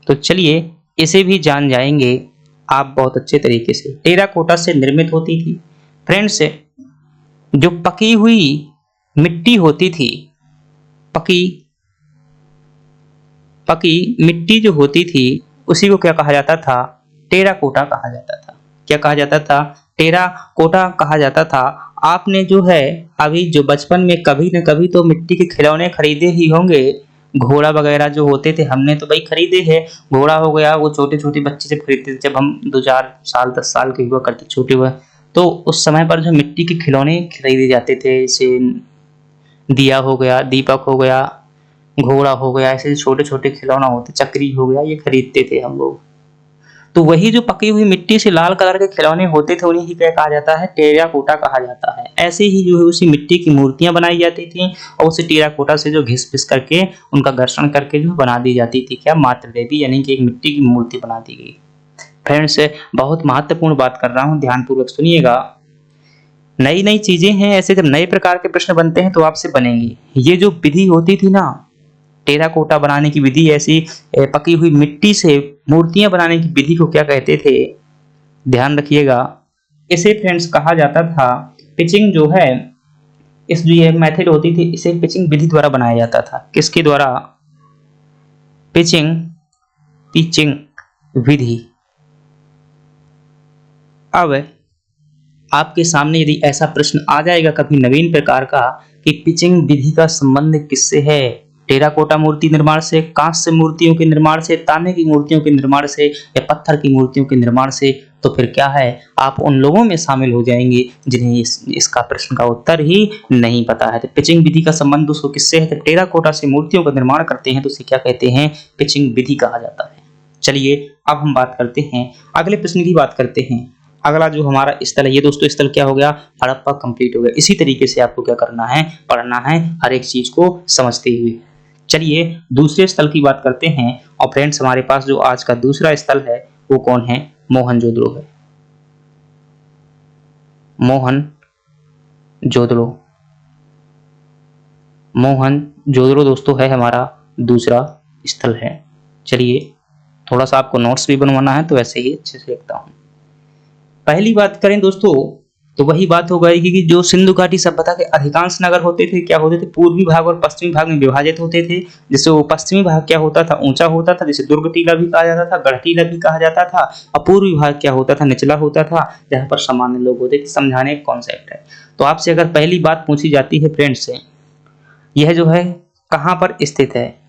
तो चलिए इसे भी जान जाएंगे आप बहुत अच्छे तरीके से। टेराकोटा से निर्मित होती थी फ्रेंड्स, जो पकी हुई मिट्टी होती थी, पकी पकी मिट्टी जो होती थी उसी को क्या कहा जाता था? टेराकोटा कहा जाता था। क्या कहा जाता था? टेराकोटा कहा जाता था। आपने जो है अभी जो बचपन में कभी न कभी तो मिट्टी के खिलौने खरीदे ही होंगे। घोड़ा वगैरह जो होते थे हमने तो भाई खरीदे हैं। घोड़ा हो गया, वो छोटे छोटे बच्चे जब खरीदते थे, जब हम 2-4 साल 10 साल के हुआ करते छोटे हुआ, तो उस समय पर जो मिट्टी के खिलौने खरीदे जाते थे, जैसे दिया हो गया, दीपक हो गया, घोड़ा हो गया, ऐसे छोटे छोटे खिलौना होते, चक्री हो गया, ये खरीदते थे हम लोग। तो वही जो पकी हुई मिट्टी से लाल कलर के खिलौने होते थे उन्हें ही क्या कहा जाता है? टेराकोटा कहा जाता है। ऐसे ही जो है उसी मिट्टी की मूर्तियां बनाई जाती थी और उसी टेराकोटा से जो घिस पिस करके उनका घर्षण करके जो बना दी जाती थी क्या? मातृ देवी, यानी कि एक मिट्टी की मूर्ति बना दी गई। फ्रेंड्स, बहुत महत्वपूर्ण बात कर रहा हूँ, ध्यानपूर्वक सुनिएगा। नई नई चीजें हैं, ऐसे जब नए प्रकार के प्रश्न बनते हैं तो आपसे बनेंगे। ये जो विधि होती थी ना, टेराकोटा बनाने की विधि, ऐसी पकी हुई मिट्टी से मूर्तियां बनाने की विधि को क्या कहते थे? ध्यान रखिएगा। इसे फ्रेंड्स कहा जाता था पिचिंग जो है, इस जो ये मेथड होती थी इसे पिचिंग विधि द्वारा बनाया जाता था। किसके द्वारा? पिचिंग पिचिंग विधि। अब आपके सामने यदि ऐसा प्रश्न आ जाएगा कभी नवीन प्रकार का कि पिचिंग विधि का संबंध किससे है? टेराकोटा मूर्ति निर्माण से, कांस्य मूर्तियों के निर्माण से, तांबे की मूर्तियों के निर्माण से, या पत्थर की मूर्तियों के निर्माण से, तो फिर क्या है? आप उन लोगों में शामिल हो जाएंगे जिन्हें इसका प्रश्न का उत्तर ही नहीं पता है। तो पिचिंग विधि का संबंध दोस्तों किससे है? तो टेराकोटा से मूर्तियों का निर्माण करते हैं तो उसे क्या कहते हैं? पिचिंग विधि कहा जाता है। चलिए अब हम बात करते हैं, अगले प्रश्न की बात करते हैं। अगला जो हमारा स्थल है, ये दोस्तों स्थल क्या हो गया? हड़प्पा कंप्लीट हो गया। इसी तरीके से आपको क्या करना है? पढ़ना है, हर एक चीज को समझते हुए। चलिए दूसरे स्थल की बात करते हैं। और फ्रेंड्स, हमारे पास जो आज का दूसरा स्थल है वो कौन है? मोहनजोदड़ो है। मोहनजोदड़ो, मोहनजोदड़ो दोस्तों है हमारा दूसरा स्थल है। चलिए थोड़ा सा आपको नोट्स भी बनवाना है तो ऐसे ही अच्छे से लिखता हूं। पहली बात करें दोस्तों तो वही बात हो गई कि जो सिंधु घाटी सभ्यता के अधिकांश नगर होते थे क्या होते थे? पूर्वी भाग और पश्चिमी भाग में विभाजित होते थे। जैसे वो पश्चिमी भाग क्या होता था? ऊंचा होता था, जैसे दुर्ग टीला भी कहा जाता था, गढ़ टीला भी कहा जाता था। और पूर्वी भाग क्या होता था? निचला होता था, जहाँ पर सामान्य लोग होते थे। समझाने का कॉन्सेप्ट है। तो आपसे अगर पहली बात पूछी जाती है फ्रेंड्स से, यह जो है कहाँ पर स्थित है?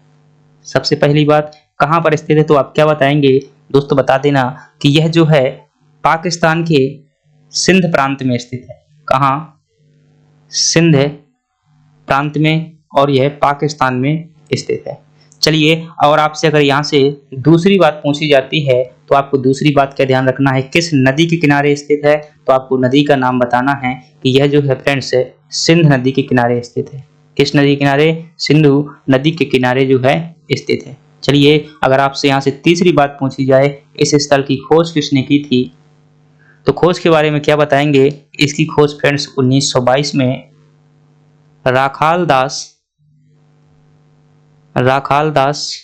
सबसे पहली बात कहाँ पर स्थित है तो आप क्या बताएंगे दोस्तों? बता देना कि यह जो है पाकिस्तान के सिंध प्रांत में स्थित है। कहाँ? सिंध प्रांत में, और यह पाकिस्तान में स्थित है। चलिए, और आपसे अगर यहाँ से दूसरी बात पूछी जाती है तो आपको दूसरी बात का ध्यान रखना है, किस नदी के किनारे स्थित है? तो आपको नदी का नाम बताना है कि यह जो है फ्रेंड्स सिंध नदी के किनारे स्थित है। किस नदी के किनारे? सिंधु नदी के किनारे जो है स्थित है। चलिए, अगर आपसे यहाँ से तीसरी बात पूछी जाए, इस स्थल की खोज किसने की थी? तो खोज के बारे में क्या बताएंगे? इसकी खोज फ्रेंड्स 1922 में राखाल दास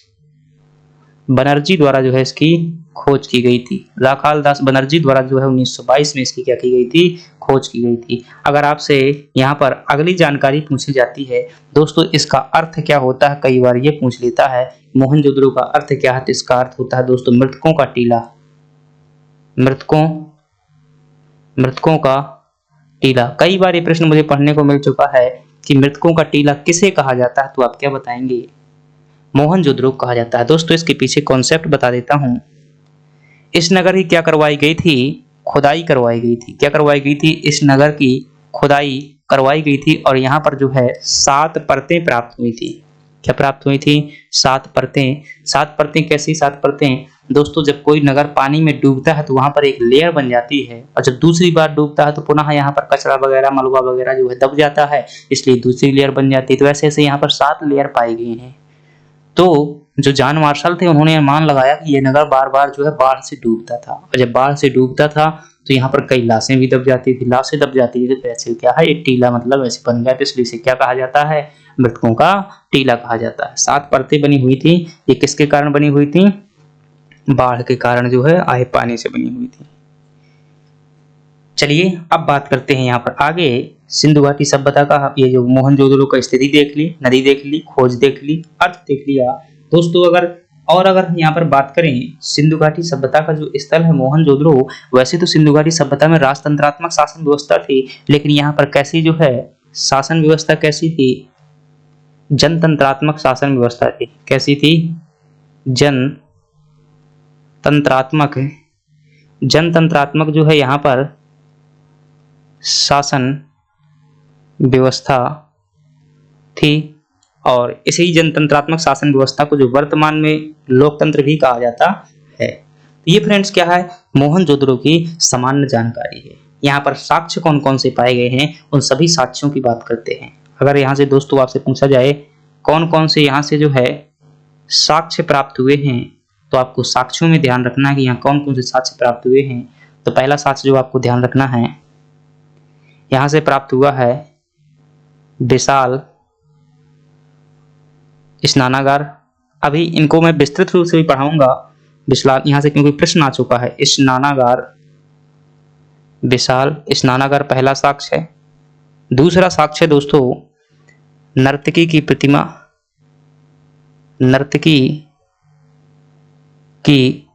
बनर्जी द्वारा जो है इसकी खोज की गई थी। राखाल दास बनर्जी द्वारा जो है 1922 में इसकी क्या की गई थी? खोज की गई थी। अगर आपसे यहाँ पर अगली जानकारी पूछी जाती है दोस्तों, इसका अर्थ क्या होता है? कई बार ये पूछ लेता है मोहनजोदड़ो का अर्थ क्या है? तो इसका अर्थ होता है दोस्तों मृतकों का टीला। मृतकों का टीला। कई बार ये प्रश्न मुझे पढ़ने को मिल चुका है कि मृतकों का टीला किसे कहा जाता है? तो आप क्या बताएंगे? मोहनजोदड़ो कहा जाता है। दोस्तों इसके पीछे कॉन्सेप्ट बता देता हूं। इस नगर की क्या करवाई गई थी? खुदाई करवाई गई थी। क्या करवाई गई थी? इस नगर की खुदाई करवाई गई थी और यहाँ पर जो है 7 परतें प्राप्त हुई थी। क्या प्राप्त हुई थी? 7 परतें। 7 परतें कैसी 7 परतें? दोस्तों जब कोई नगर पानी में डूबता है तो वहां पर एक लेयर बन जाती है, और जब दूसरी बार डूबता है तो पुनः यहाँ पर कचरा वगैरह, मलबा वगैरह जो है दब जाता है, इसलिए दूसरी लेयर बन जाती है। तो ऐसे ऐसे यहाँ पर 7 लेयर पाई गई हैं। तो जो जान मार्शल थे उन्होंने अनुमान लगाया कि ये नगर बार बार जो है बाढ़ से डूबता था, और जब बाढ़ से डूबता था तो यहाँ पर कई लाशें भी दब जाती थी। लाशें दब जाती थी तो ऐसे क्या है, एक टीला मतलब ऐसे बन गया, तो इसलिए इसे क्या कहा जाता है? मृतकों का टीला कहा जाता है। 7 परतें बनी हुई थी। ये किसके कारण बनी हुई थी? बाढ़ के कारण जो है आए पानी से बनी हुई थी। चलिए अब बात करते हैं यहाँ पर आगे सिंधु घाटी सभ्यता का। ये जो मोहनजोदड़ो का स्थिति देख ली, नदी देख ली, खोज देख ली, अर्थ देख लिया दोस्तों। अगर हम यहाँ पर बात करें सिंधु घाटी सभ्यता का जो स्थल है मोहनजोदड़ो, वैसे तो सिंधु घाटी सभ्यता में राजतंत्रात्मक शासन व्यवस्था थी, लेकिन यहाँ पर कैसी जो है शासन व्यवस्था कैसी थी, जनतंत्रात्मक शासन व्यवस्था थी। कैसी थी? जनतंत्रात्मक। जनतंत्रात्मक जो है यहाँ पर शासन व्यवस्था थी, और इसी जनतंत्रात्मक शासन व्यवस्था को जो वर्तमान में लोकतंत्र भी कहा जाता है। ये फ्रेंड्स क्या है, मोहनजोदड़ो की सामान्य जानकारी है। यहाँ पर साक्ष्य कौन कौन से पाए गए हैं, उन सभी साक्ष्यों की बात करते हैं। अगर यहाँ से दोस्तों आपसे पूछा जाए कौन कौन से यहाँ से जो है साक्ष्य प्राप्त हुए हैं, तो आपको साक्ष्यों में ध्यान रखना है कि यहाँ कौन कौन से साक्ष्य प्राप्त हुए हैं। तो पहला साक्ष्य जो आपको ध्यान रखना है, यहाँ से प्राप्त हुआ है विशाल स्नानागार। अभी इनको मैं विस्तृत रूप से भी पढ़ाऊंगा विशाल, यहाँ से क्योंकि प्रश्न आ चुका है। स्नानागार, विशाल स्नानागार पहला साक्ष्य है। दूसरा साक्ष्य दोस्तों नर्तकी की प्रतिमा, नर्तकी की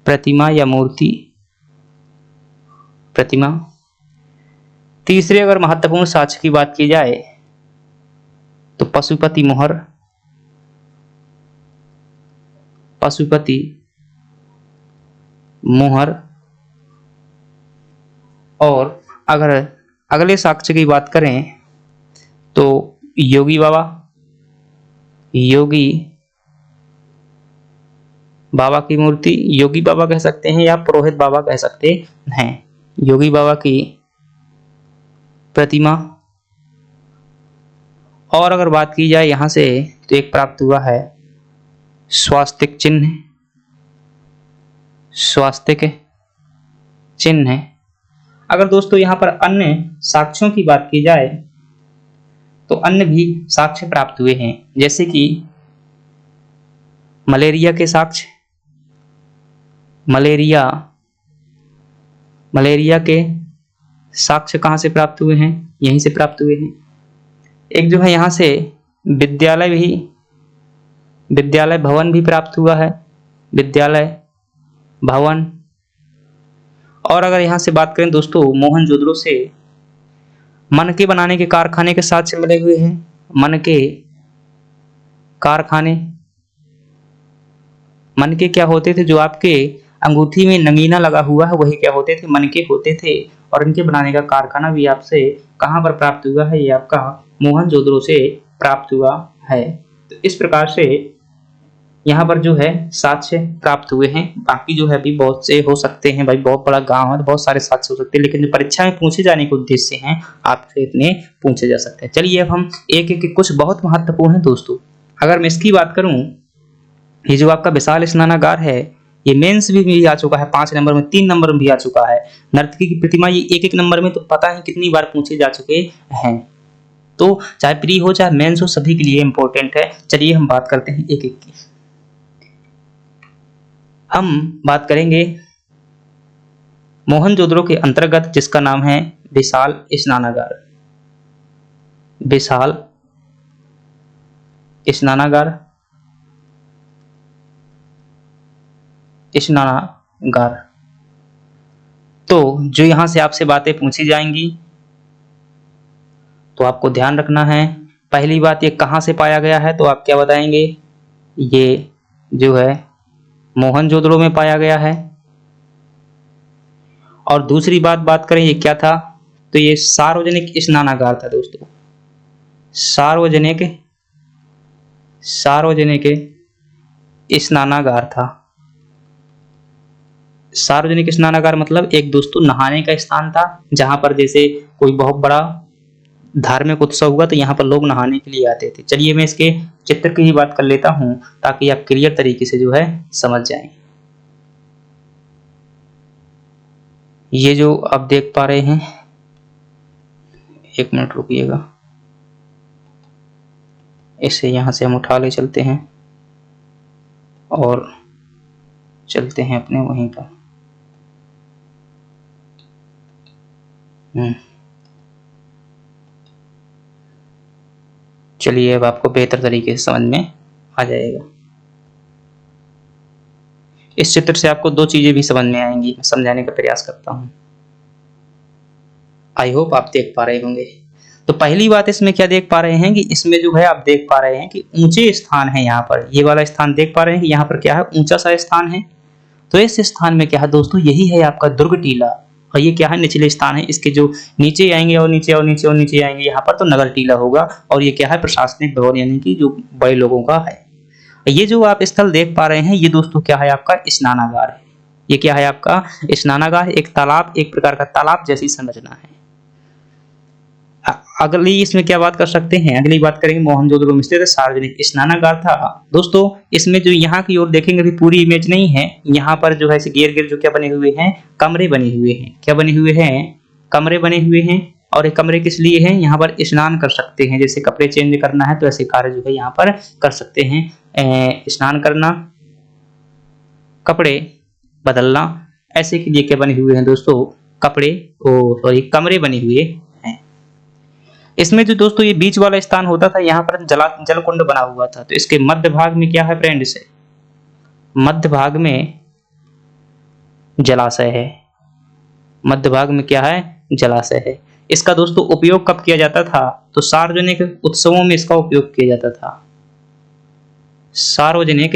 प्रतिमा या मूर्ति, प्रतिमा। तीसरे अगर महत्वपूर्ण साक्ष्य की बात की जाए तो पशुपति मोहर, पशुपति मोहर। और अगर अगले साक्ष्य की बात करें तो योगी बाबा, योगी बाबा की मूर्ति, योगी बाबा कह सकते हैं या पुरोहित बाबा कह सकते हैं। योगी बाबा की प्रतिमा। और अगर बात की जाए यहां से तो एक प्राप्त हुआ है स्वास्तिक चिन्ह, स्वास्तिक चिन्ह। अगर दोस्तों यहां पर अन्य साक्ष्यों की बात की जाए तो अन्य भी साक्ष्य प्राप्त हुए हैं, जैसे कि मलेरिया के साक्ष्य, मलेरिया के साक्ष्य कहां से प्राप्त हुए हैं, यहीं से प्राप्त हुए हैं। एक जो है यहां से विद्यालय भवन भी प्राप्त हुआ है, विद्यालय भवन। और अगर यहां से बात करें दोस्तों मोहनजोदड़ो से मनके बनाने के कारखाने के साक्ष्य मिले हुए हैं। मनके कारखाने, मनके क्या होते थे, जो आपके अंगूठी में नगीना लगा हुआ है वही क्या होते थे, मनके होते थे। और इनके बनाने का कारखाना भी आपसे कहां पर प्राप्त हुआ है, ये आपका मोहनजोदड़ो से प्राप्त हुआ है। तो इस प्रकार से यहाँ पर जो है साक्ष्य प्राप्त हुए हैं। बाकी जो है अभी बहुत से हो सकते हैं, भाई बहुत बड़ा गांव है तो बहुत सारे साक्ष्य हो सकते हैं, लेकिन जो परीक्षा में पूछे जाने के उद्देश्य हैं आपसे इतने पूछे जा सकते हैं। चलिए अब हम एक एक कुछ बहुत महत्वपूर्ण है दोस्तों। अगर मैं इसकी बात करूं, ये जो आपका विशाल स्नानागार है ये मेंस भी आ चुका है 5 नंबर में, 3 नंबर में भी आ चुका है। नर्तकी की प्रतिमा ये एक नंबर में तो पता है कितनी बार पूछे जा चुके हैं। तो चाहे प्री हो चाहे मेंस हो सभी के लिए इंपॉर्टेंट है। चलिए हम बात करते हैं एक एक की। हम बात करेंगे मोहनजोदड़ो के अंतर्गत जिसका नाम है विशाल स्नानागार, विशाल स्नानागार, स्नानागार। तो जो यहां से आपसे बातें पूछी जाएंगी तो आपको ध्यान रखना है। पहली बात, ये कहां से पाया गया है, तो आप क्या बताएंगे, ये जो है मोहनजोदड़ो में पाया गया है। और दूसरी बात करें ये क्या था, तो ये सार्वजनिक स्नानागार था दोस्तों, सार्वजनिक स्नानागार था। सार्वजनिक स्नानागार मतलब एक दोस्तों नहाने का स्थान था, जहां पर जैसे कोई बहुत बड़ा धार्मिक उत्सव हुआ तो यहाँ पर लोग नहाने के लिए आते थे। चलिए मैं इसके चित्र की ही बात कर लेता हूं ताकि आप क्लियर तरीके से जो है समझ जाएं। ये जो आप देख पा रहे हैं, एक मिनट रुकिएगा, इसे यहां से हम उठा ले चलते हैं और चलते हैं अपने वहीं पर। चलिए अब आपको बेहतर तरीके से समझ में आ जाएगा। इस चित्र से आपको दो चीजें भी समझ में आएंगी, मैं समझाने का प्रयास करता हूं। आई होप आप देख पा रहे होंगे। तो पहली बात इसमें क्या देख पा रहे हैं कि इसमें जो है आप देख पा रहे हैं कि ऊंचे स्थान है। यहाँ पर ये वाला स्थान देख पा रहे हैं कि यहाँ पर क्या है, ऊंचा सा स्थान है। तो इस स्थान में क्या है दोस्तों, यही है आपका दुर्ग टीला, और ये क्या है, निचले स्थान है। इसके जो नीचे आएंगे और नीचे और नीचे और नीचे आएंगे यहाँ पर, तो नगर टीला होगा। और ये क्या है, प्रशासनिक भवन, यानी कि जो बड़े लोगों का है। ये जो आप स्थल देख पा रहे हैं ये दोस्तों क्या है, आपका स्नानागार है। ये क्या है, आपका स्नानागार, एक तालाब, एक प्रकार का तालाब जैसी संरचना है। अगली इसमें क्या बात कर सकते हैं, अगली बात करेंगे मोहनजोदड़ो में स्थित सार्वजनिक स्नानागार था। दोस्तों इसमें जो यहाँ की ओर देखेंगे, अभी पूरी इमेज नहीं है, यहाँ पर जो है गिर गिर जो क्या बने हुए हैं, कमरे बने हुए हैं। क्या बने हुए हैं, कमरे बने हुए हैं। और ये कमरे किस लिए हैं, यहाँ पर स्नान कर सकते हैं, जैसे कपड़े चेंज करना है तो ऐसे कार्य जो है यहाँ पर कर सकते हैं। स्नान करना, कपड़े बदलना, ऐसे के लिए क्या बने हुए हैं दोस्तों, कपड़े सॉरी कमरे बने हुए हैं। इसमें जो दोस्तों ये बीच वाला स्थान होता था, यहाँ पर जल कुंड बना हुआ था। तो इसके मध्य भाग में क्या है फ्रेंड्स, मध्य भाग में जलाशय है। मध्य भाग में क्या है, जलाशय है। इसका दोस्तों उपयोग कब किया जाता था, तो सार्वजनिक उत्सवों में इसका उपयोग किया जाता था। सार्वजनिक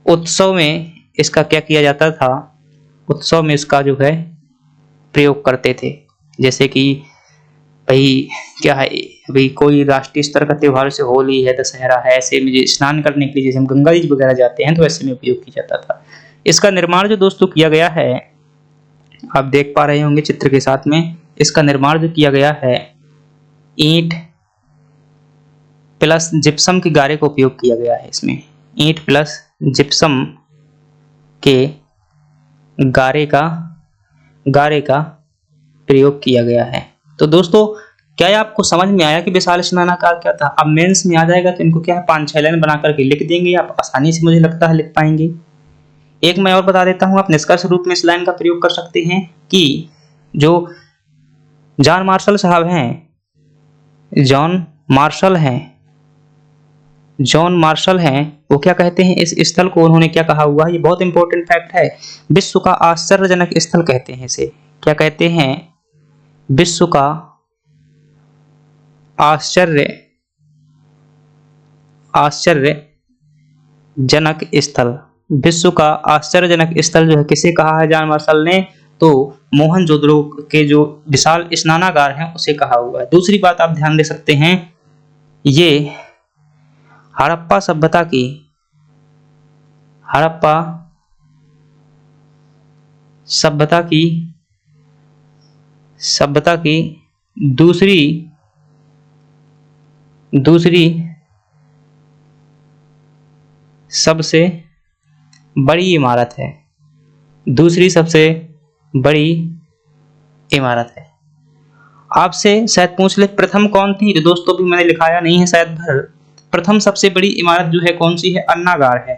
उत्सव में इसका क्या किया जाता था, उत्सव में इसका जो है प्रयोग करते थे। जैसे कि भाई क्या है, भाई कोई राष्ट्रीय स्तर का त्योहार से होली है, दशहरा है, ऐसे में स्नान करने के लिए जैसे हम गंगा जी वगैरह जाते हैं तो ऐसे में उपयोग किया जाता था। इसका निर्माण जो दोस्तों किया गया है, आप देख पा रहे होंगे चित्र के साथ में, इसका निर्माण जो किया गया है, ईंट प्लस जिप्सम के गारे का उपयोग किया गया है। इसमें ईंट प्लस जिप्सम के गारे का प्रयोग किया गया है। तो दोस्तों क्या आपको समझ में आया कि विशाल स्नानागार क्या था। अब मेंस में आ जाएगा तो इनको क्या है 5-6 लाइन बना करके लिख देंगे, आप आसानी से मुझे लगता है लिख पाएंगे। एक मैं और बता देता हूं, आप निष्कर्ष रूप में इस लाइन का प्रयोग कर सकते हैं कि जो जॉन मार्शल साहब हैं, जॉन मार्शल हैं, वो क्या कहते हैं, इस स्थल को उन्होंने क्या कहा हुआ है, ये बहुत इंपॉर्टेंट फैक्ट है, विश्व का आश्चर्यजनक स्थल कहते हैं इसे। क्या कहते हैं, विश्व का आश्चर्यजनक स्थल। विश्व का आश्चर्यजनक स्थल जो है किसे कहा है जॉन मार्शल ने, तो मोहनजोदड़ो के जो विशाल स्नानागार हैं उसे कहा हुआ है। दूसरी बात आप ध्यान दे सकते हैं, ये हड़प्पा सभ्यता की दूसरी सबसे बड़ी इमारत है। दूसरी सबसे बड़ी इमारत है। आपसे शायद पूछ ले प्रथम कौन थी, तो दोस्तों भी मैंने लिखाया नहीं है शायद भर। प्रथम सबसे बड़ी इमारत जो है कौन सी है, अन्नागार है।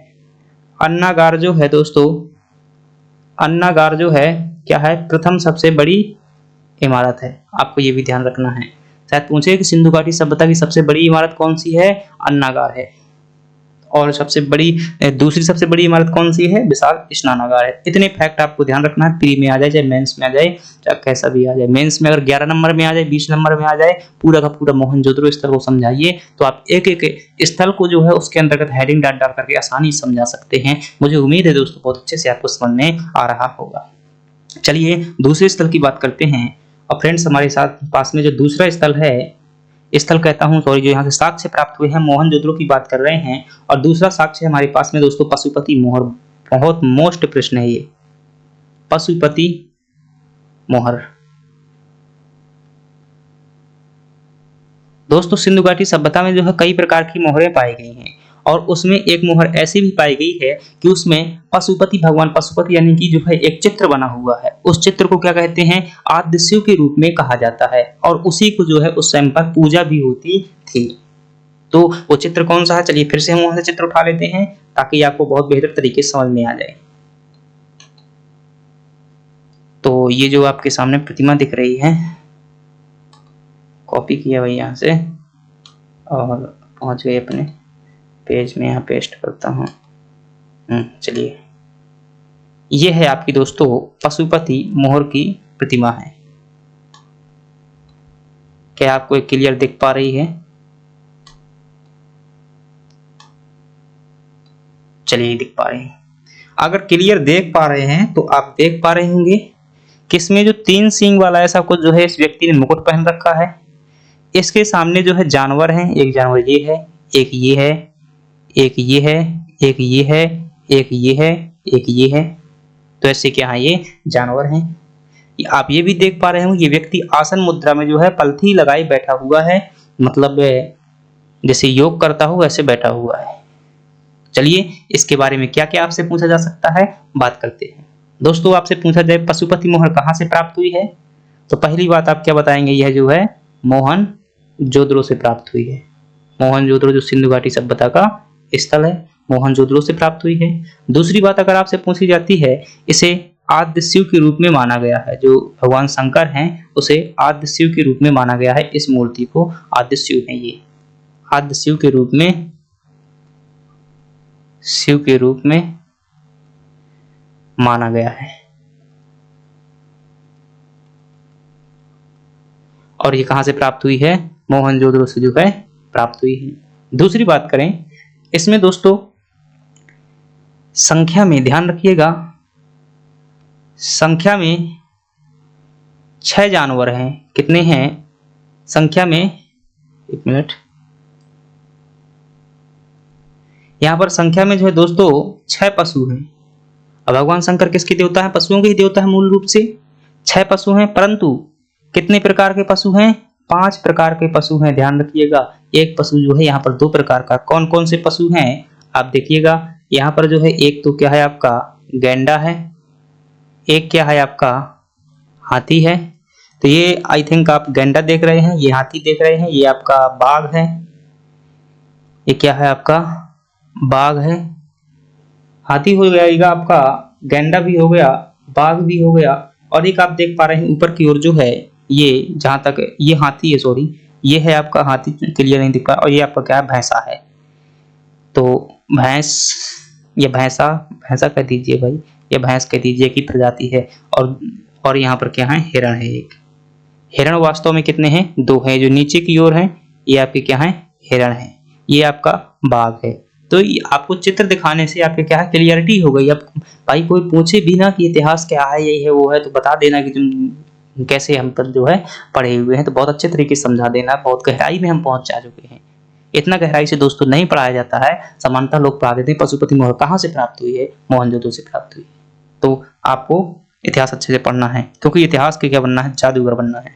अन्नागार जो है दोस्तों, अन्नागार जो है क्या है, प्रथम सबसे बड़ी इमारत है। आपको ये भी ध्यान रखना है, शायद पूछे कि सिंधु घाटी सभ्यता की सबसे बड़ी इमारत कौन सी है, अन्नागार है। और दूसरी सबसे बड़ी इमारत कौन सी है, विशाल स्नानागार है। इतने फैक्ट आपको ध्यान रखना है, प्री में आ जाए चाहे मेंस में आ जाए चाहे कैसा भी आ जाए। मेंस में अगर 11 नंबर में आ जाए, 20 नंबर में आ जाए, पूरा का पूरा मोहनजोदड़ो स्थल को समझाइए, तो आप एक एक स्थल को जो है उसके अंतर्गत हेडिंग डाल करके आसानी से समझा सकते हैं। मुझे उम्मीद है दोस्तों बहुत अच्छे से आपको समझ में आ रहा होगा। चलिए दूसरे स्थल की बात करते हैं। और फ्रेंड्स हमारे साथ पास में जो दूसरा स्थल है, स्थल कहता हूं सॉरी, जो यहाँ से साक्ष्य प्राप्त हुए हैं, मोहनजोदड़ो की बात कर रहे हैं। और दूसरा साक्ष्य हमारे पास में दोस्तों पशुपति मोहर। बहुत मोस्ट प्रश्न है ये, पशुपति मोहर। दोस्तों सिंधु घाटी सभ्यता में जो है कई प्रकार की मोहरें पाई गई हैं, और उसमें एक मोहर ऐसी भी पाई गई है कि उसमें पशुपति भगवान, पशुपति यानी कि जो है एक चित्र बना हुआ है। उस चित्र को क्या कहते हैं, आद्य शिव के रूप में कहा जाता है, और उसी को जो है उस समय पर पूजा भी होती थी। तो वो चित्र कौन सा है, चलिए फिर से हम वहां से चित्र उठा लेते हैं ताकि आपको बहुत बेहतर तरीके से समझ में आ जाए। तो ये जो आपके सामने प्रतिमा दिख रही है, कॉपी किया भाई यहाँ से और पहुंच गए अपने पेज में, यहाँ पेस्ट करता हूँ। चलिए, ये है आपकी दोस्तों पशुपति मोहर की प्रतिमा है। क्या आपको एक क्लियर दिख पा रही है? चलिए, दिख पा रही है। अगर क्लियर देख पा रहे हैं तो आप देख पा रहे होंगे कि इसमें जो 3 सींग वाला ऐसा कुछ जो है इस व्यक्ति ने मुकुट पहन रखा है। इसके सामने जो है जानवर हैं, एक जानवर ये है, एक ये है, एक ये है, एक ये है, एक ये है, एक ये है। तो ऐसे क्या है, ये जानवर हैं। आप ये भी देख पा रहे हो ये व्यक्ति आसन मुद्रा में जो है पलथी लगाए बैठा हुआ है, मतलब जैसे योग करता हो वैसे बैठा हुआ है। चलिए, इसके बारे में क्या क्या आपसे पूछा जा सकता है, बात करते हैं। दोस्तों, आपसे पूछा जाए पशुपति मोहर कहाँ से प्राप्त हुई है, तो पहली बात आप क्या बताएंगे, यह जो है मोहनजोदड़ो से प्राप्त हुई है। मोहनजोदड़ो जो सिंधु घाटी सभ्यता का स्थल है, मोहनजोदड़ो से प्राप्त हुई है। दूसरी बात अगर आपसे पूछी जाती है, इसे आद्य शिव के रूप में माना गया है। जो भगवान शंकर हैं उसे आद्य शिव के रूप में माना गया है। इस मूर्ति को आद्य शिव है, ये आद्य शिव के रूप में, शिव के रूप में माना गया है। और ये कहां से प्राप्त हुई है, मोहनजोदड़ो से जो है प्राप्त हुई है। दूसरी बात करें इसमें दोस्तों, संख्या में ध्यान रखिएगा, संख्या में 6 जानवर हैं। कितने हैं संख्या में, एक मिनट, यहां पर संख्या में जो है दोस्तों 6 पशु हैं। अब भगवान शंकर किसके देवता है, पशुओं के ही देवता है मूल रूप से। 6 पशु हैं, परंतु कितने प्रकार के पशु हैं, 5 प्रकार के पशु हैं। ध्यान रखिएगा, एक पशु जो है यहाँ पर 2 प्रकार का। कौन कौन से पशु हैं आप देखिएगा, यहाँ पर जो है एक तो क्या है आपका गैंडा है, एक क्या है आपका हाथी है। तो ये आई थिंक आप गैंडा देख रहे हैं, ये हाथी देख रहे हैं, ये आपका बाघ है, ये क्या है आपका बाघ है। हाथी हो जाएगा आपका, गैंडा भी हो गया, बाघ भी हो गया, और एक आप देख पा रहे हैं ऊपर की ओर जो है ये, जहां तक ये हाथी है, सॉरी ये है आपका हाथी, क्लियर नहीं दिख पा, और ये आपका क्या है भैंसा है। तो भैंस, ये भैंसा, भैंसा कह दीजिए भाई, ये भैंस कह दीजिए की प्रजाति है। और यहाँ पर क्या है, हिरण है एक। हिरण वास्तव में कितने हैं, 2 हैं, जो नीचे की ओर हैं ये आपके क्या है हिरण है, ये आपका बाघ है। तो आपको चित्र दिखाने से आपके क्या है क्लियरिटी हो गई। अब भाई कोई पूछे भी ना कि इतिहास क्या है, यही है वो है, तो बता देना कि तुम कैसे हम पर जो है पढ़े हुए हैं, तो बहुत अच्छे तरीके से समझा देना। बहुत गहराई में हम पहुंच जा चुके हैं। इतना गहराई से दोस्तों नहीं पढ़ाया जाता है, सामान्यतः लोग पढ़ा देते हैं पशुपति मोहर कहाँ से प्राप्त हुई है, मोहनजोदड़ो से प्राप्त हुई है। तो आपको इतिहास अच्छे से पढ़ना है, क्योंकि इतिहास के क्या बनना है, जादूगर बनना है।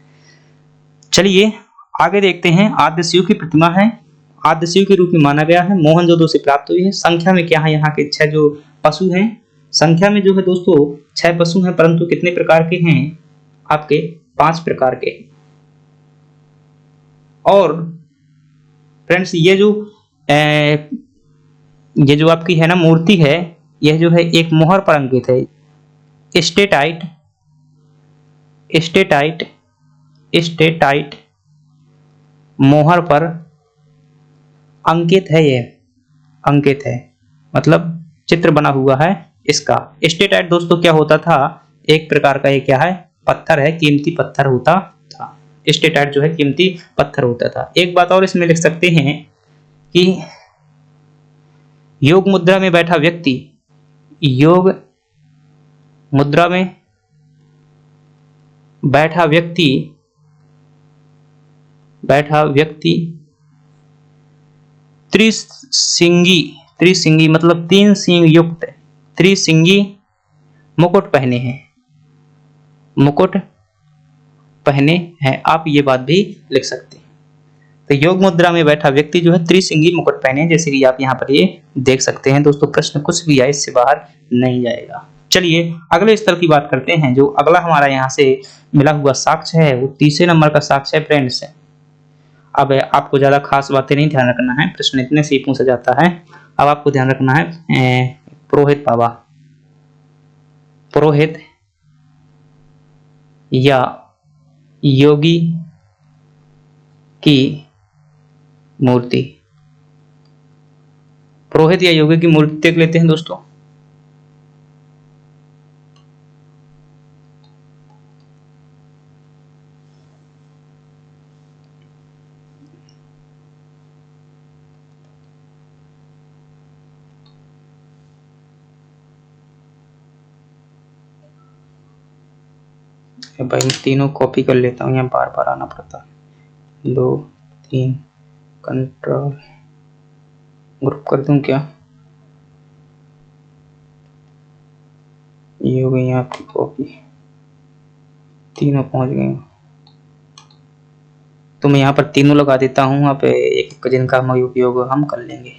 चलिए आगे देखते हैं। आद्य शिव की प्रतिमा है, आद्य शिव के रूप में माना गया है, मोहनजोदड़ो से प्राप्त हुई है। संख्या में क्या है, यहाँ के 6 जो पशु हैं, संख्या में जो है दोस्तों 6 पशु हैं, परंतु कितने प्रकार के हैं आपके 5 प्रकार के। और फ्रेंड्स ये जो आपकी है ना मूर्ति है, यह जो है एक मोहर पर अंकित है। स्टेटाइट स्टेटाइट स्टेटाइट मोहर पर अंकित है, ये अंकित है, मतलब चित्र बना हुआ है इसका। स्टेटाइट दोस्तों क्या होता था, एक प्रकार का ये क्या है पत्थर है, कीमती पत्थर होता था। स्टेटाइट जो है कीमती पत्थर होता था। एक बात और इसमें लिख सकते हैं कि योग मुद्रा में बैठा व्यक्ति, योग मुद्रा में बैठा व्यक्ति त्रिसिंगी मतलब 3 सींग युक्त त्रिसिंगी मुकुट पहने हैं। आप ये बात भी लिख सकते हैं। तो योग मुद्रा में बैठा व्यक्ति जो है त्रिसिंगी मुकुट पहने, जैसे कि आप यहाँ पर ये देख सकते हैं। दोस्तों प्रश्न कुछ भी आए इससे बाहर नहीं जाएगा। चलिए अगले स्थल की बात करते हैं। जो अगला हमारा यहाँ से मिला हुआ साक्ष्य है वो 30 नंबर का साक्ष्य है फ्रेंड्स। अब आपको ज्यादा खास बातें नहीं ध्यान रखना है, प्रश्न इतने से ही पूछा जाता है। अब आपको ध्यान रखना है पुरोहित बाबा, पुरोहित या योगी की मूर्ति। पुरोहित या योगी की मूर्ति देख लेते हैं दोस्तों। भाई मैं तीनों कॉपी कर लेता हूँ, यहाँ बार बार आना पड़ता है। 2 3 कंट्रोल ग्रुप कर दूं क्या? ये हो गई आपकी कॉपी, तीनों पहुंच गई। तो मैं यहाँ पर तीनों लगा देता हूँ, आप एक जिनका हम उपयोग हम कर लेंगे।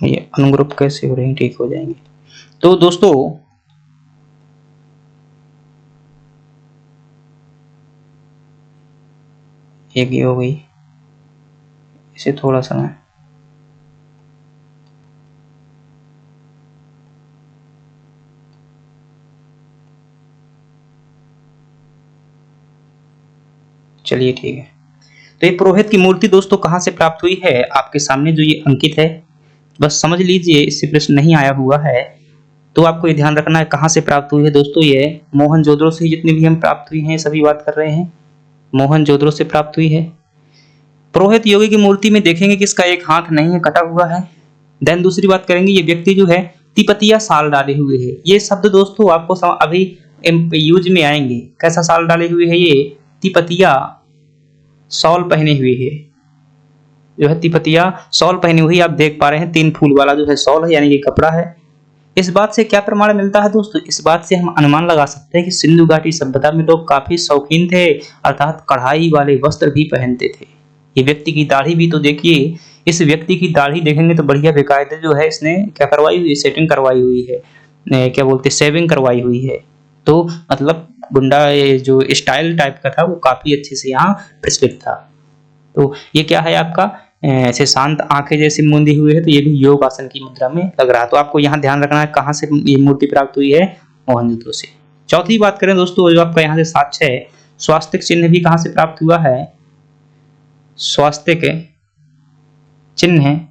ये अनग्रुप कैसे हो रहे हैं, ठीक हो जाएंगे। तो दोस्तों एक ये हो गई, इसे थोड़ा सा मैं चलिए ठीक है। तो ये पुरोहित की मूर्ति दोस्तों कहाँ से प्राप्त हुई है, आपके सामने जो ये अंकित है, बस समझ लीजिए, इससे प्रश्न नहीं आया हुआ है तो आपको ये ध्यान रखना है कहाँ से प्राप्त हुई है। दोस्तों ये मोहनजोदड़ो से जितनी भी हम प्राप्त हुई हैं सभी बात कर रहे हैं, मोहनजोदड़ो से प्राप्त हुई है। पुरोहित योगी की मूर्ति में देखेंगे कि इसका एक हाथ नहीं है, कटा हुआ है। देन दूसरी बात करेंगे, ये व्यक्ति जो है तिपतिया साल डाले हुए है। ये शब्द दोस्तों आपको अभी यूज में आएंगे। कैसा साल डाले हुए है, ये तिपतिया शॉल पहने हुए है, जो है तिपतिया शॉल पहनी हुई आप देख पा रहे हैं। 3 फूल वाला जो है शॉल है, यानी कि कपड़ा है। इस बात से क्या प्रमाण मिलता है दोस्तों, इस बात से हम अनुमान लगा सकते हैं कि सिंधु घाटी सभ्यता में लोग काफी शौकीन थे, अर्थात कढ़ाई वाले वस्त्र भी पहनते थे। ये व्यक्ति की दाढ़ी भी तो देखिए, इस व्यक्ति की दाढ़ी देखेंगे तो बढ़िया बेकायदे जो है इसने क्या करवाई हुई, सेटिंग करवाई हुई है, क्या बोलते शेविंग करवाई हुई है। तो मतलब गुंडा जो स्टाइल टाइप का था वो काफी अच्छे से यहाँ प्रचलित था। तो ये क्या है आपका, ऐसे शांत आंखें जैसे मूंदी हुई है, तो ये भी योग आसन की मुद्रा में लग रहा है। तो आपको यहाँ ध्यान रखना है कहाँ से ये मूर्ति प्राप्त हुई है, मोहनजोदड़ो से। चौथी बात करें दोस्तों, जो आपका यहाँ से साक्ष्य है, स्वास्तिक चिन्ह भी कहाँ से प्राप्त हुआ है, स्वास्तिक चिन्ह है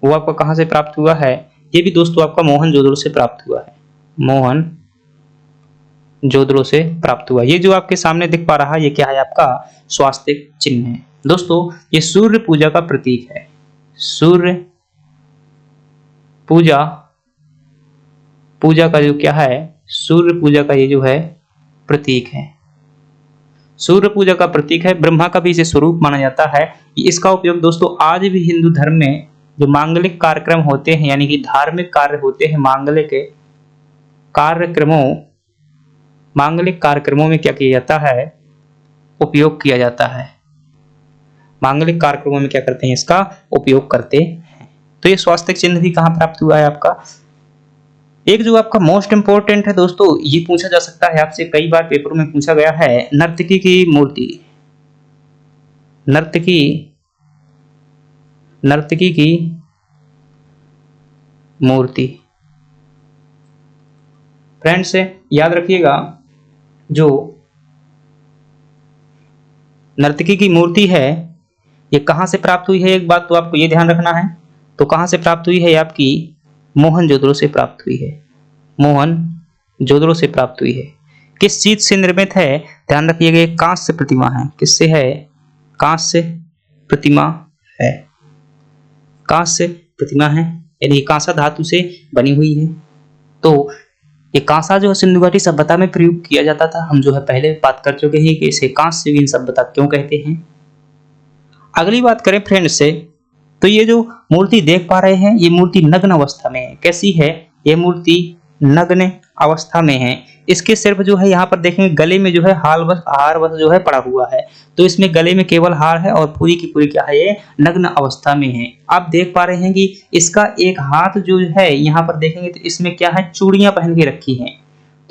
वो आपका कहाँ से प्राप्त हुआ है, ये भी दोस्तों आपका मोहनजोदड़ो से प्राप्त हुआ है, मोहनजोदड़ो से प्राप्त हुआ। ये जो आपके सामने दिख पा रहा है, ये क्या है, आपका स्वास्तिक चिन्ह है। दोस्तों ये सूर्य पूजा का प्रतीक है, सूर्य पूजा का जो क्या है, सूर्य पूजा का ये जो है प्रतीक है, सूर्य पूजा का प्रतीक है। ब्रह्मा का भी इसे स्वरूप माना जाता है। इसका उपयोग दोस्तों आज भी हिंदू धर्म में जो मांगलिक कार्यक्रम होते हैं, यानी कि धार्मिक कार्य होते हैं, मांगलिक कार्यक्रमों में क्या किया जाता है, उपयोग किया जाता है। मांगलिक कार्यक्रमों में क्या करते हैं, इसका उपयोग करते हैं। तो ये स्वास्तिक चिन्ह भी कहाँ प्राप्त हुआ है आपका। एक जो आपका मोस्ट इंपोर्टेंट है दोस्तों, ये पूछा जा सकता है आपसे, कई बार पेपर में पूछा गया है, नर्तकी की मूर्ति, नर्तकी की मूर्ति। फ्रेंड्स याद रखिएगा, जो नर्तकी की मूर्ति है ये कहां से प्राप्त हुई है, एक बात तो आपको ये ध्यान रखना है। तो कहां से प्राप्त हुई है, आपकी मोहनजोदड़ो से प्राप्त हुई है, मोहनजोदड़ो से प्राप्त हुई है। किस चीज से निर्मित है, ध्यान रखिएगा, एक कांस्य प्रतिमा है। किससे है, कांस्य प्रतिमा है, कांस्य प्रतिमा है, यानी कांसा धातु से बनी हुई है। तो ये कांसा जो है सिंधु घाटी सभ्यता में प्रयोग किया जाता था। हम जो है पहले बात कर चुके हैं कि इसे कांस्ययुगीन सभ्यता क्यों कहते हैं। अगली बात करें फ्रेंड्स से, तो ये जो मूर्ति देख पा रहे हैं, ये मूर्ति नग्न अवस्था में है। कैसी है, ये मूर्ति नग्न अवस्था में है। इसके सिर्फ जो है यहाँ पर देखेंगे गले में जो है हार बस जो है पड़ा हुआ है। तो इसमें गले में केवल हार है और पूरी की पूरी क्या है, ये नग्न अवस्था में है। आप देख पा रहे हैं कि इसका एक हाथ जो है यहाँ पर देखेंगे तो इसमें क्या है, चूड़ियां पहन के रखी हैं।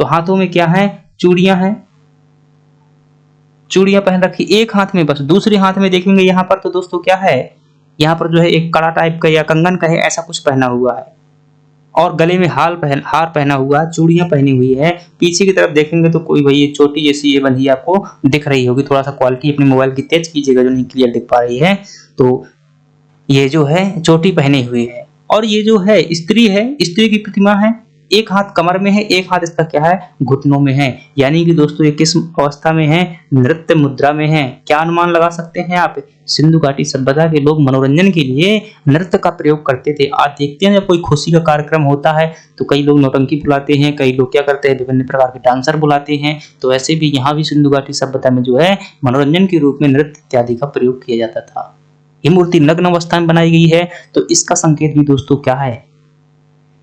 तो हाथों में क्या है, चूड़ियां हैं, चूड़ियां पहन रखी एक हाथ में, बस दूसरे हाथ में देखेंगे यहाँ पर तो दोस्तों क्या है, यहाँ पर जो है एक कड़ा टाइप का या कंगन का है, ऐसा कुछ पहना हुआ है और गले में हार पहना हुआ है, चूड़ियां पहनी हुई है। पीछे की तरफ देखेंगे तो कोई भाई चोटी जैसी ये बंधी आपको दिख रही होगी। थोड़ा सा क्वालिटी अपने मोबाइल की तेज कीजिएगा जो नहीं क्लियर दिख पा रही है। तो ये जो है चोटी पहनी हुई है और ये जो है स्त्री है, स्त्री की प्रतिमा है, एक हाथ कमर में है, एक हाथ इसका क्या है, घुटनों में है। यानी कि दोस्तों ये किस अवस्था में है, नृत्य मुद्रा में है। क्या अनुमान लगा सकते हैं आप, सिंधु घाटी सभ्यता के लोग मनोरंजन के लिए नृत्य का प्रयोग करते थे। आज देखते हैं जब कोई खुशी का कार्यक्रम होता है तो कई लोग नौटंकी बुलाते हैं, कई लोग क्या करते हैं, विभिन्न प्रकार के डांसर बुलाते हैं। तो ऐसे भी यहाँ भी सिंधु घाटी सभ्यता में जो है मनोरंजन के रूप में नृत्य इत्यादि का प्रयोग किया जाता था। ये मूर्ति नग्न अवस्था में बनाई गई है, तो इसका संकेत भी दोस्तों क्या है,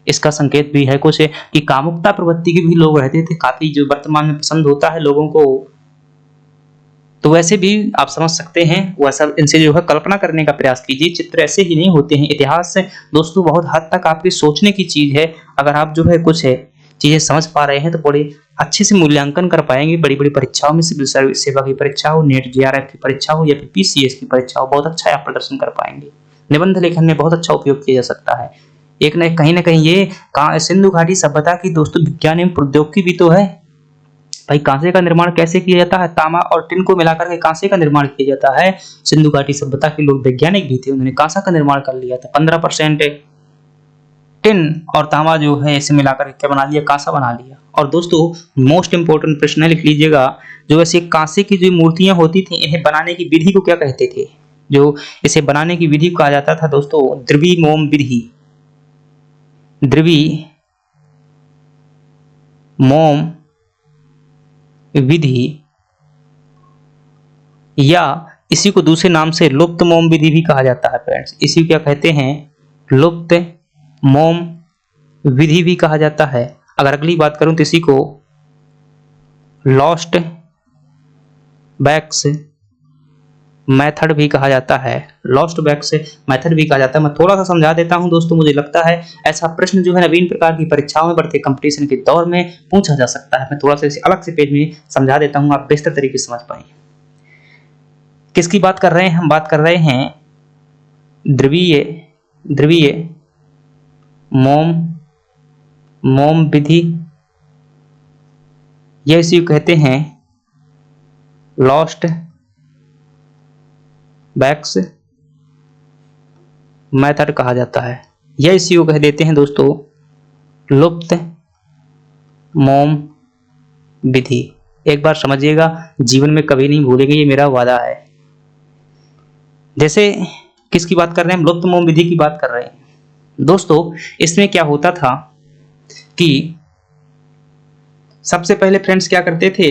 इसका संकेत भी है कुछ कि कामुकता प्रवृत्ति के भी लोग रहते थे काफी, जो वर्तमान में पसंद होता है लोगों को। तो वैसे भी आप समझ सकते हैं, वैसा इनसे जो है कल्पना करने का प्रयास कीजिए। चित्र ऐसे ही नहीं होते हैं। इतिहास से दोस्तों बहुत हद तक आपकी सोचने की चीज है। अगर आप जो है कुछ है चीजें समझ पा रहे हैं तो बड़े अच्छे से मूल्यांकन कर पाएंगे। बड़ी बड़ी परीक्षाओं में, सिविल सर्विस सेवा की परीक्षा हो, नेट जेआरएफ की परीक्षा हो या फिर पीसीएस की परीक्षा हो, बहुत अच्छा आप प्रदर्शन कर पाएंगे। निबंध लेखन में बहुत अच्छा उपयोग किया जा सकता है। एक न कहीं ये सिंधु घाटी सभ्यता की दोस्तों विज्ञान एवं प्रौद्योगिकी भी तो है। भाई कांसे का निर्माण कैसे किया जाता है, तांबा और टिन को मिलाकर के कांसे का निर्माण किया जाता है। सिंधु घाटी सभ्यता के लोग वैज्ञानिक भी थे, उन्होंने कांसा का निर्माण कर लिया था। 15% टिन और तांबा जो है इसे मिलाकर क्या बना लिया, कांसा बना लिया। और दोस्तों मोस्ट इंपोर्टेंट प्रश्न लिख लीजिएगा, जो ऐसे कांसे की जो मूर्तियां होती थी, इन्हें बनाने की विधि को क्या कहते थे। जो इसे बनाने की विधि को कहा जाता था दोस्तों द्रवी मोम विधि। द्रवी मोम विधि या इसी को दूसरे नाम से लुप्त मोम विधि भी कहा जाता है फ्रेंड्स। इसी को क्या कहते हैं, लुप्त मोम विधि भी कहा जाता है। अगर अगली बात करूं तो इसी को लॉस्ट वैक्स मेथड भी कहा जाता है। लॉस्ट वैक्स मेथड भी कहा जाता है। मैं थोड़ा सा समझा देता हूं दोस्तों, मुझे लगता है ऐसा प्रश्न जो है नवीन प्रकार की परीक्षाओं में, बढ़ते कंपटीशन के दौर में पूछा जा सकता है। मैं थोड़ा सा इसे अलग से पेज में समझा देता हूं, आप बेहतर तरीके से समझ पाएंगे। किसकी बात कर रहे हैं, हम बात कर रहे हैं द्रवीय मोम विधि, यह इसी को कहते हैं लॉस्ट वैक्स मेथड कहा जाता है। यह इसी को कह देते हैं दोस्तों लुप्त मोम विधि। एक बार समझिएगा, जीवन में कभी नहीं भूलेंगे, ये मेरा वादा है। जैसे किसकी बात कर रहे हैं, हम लुप्त मोम विधि की बात कर रहे हैं दोस्तों। इसमें क्या होता था कि सबसे पहले फ्रेंड्स क्या करते थे,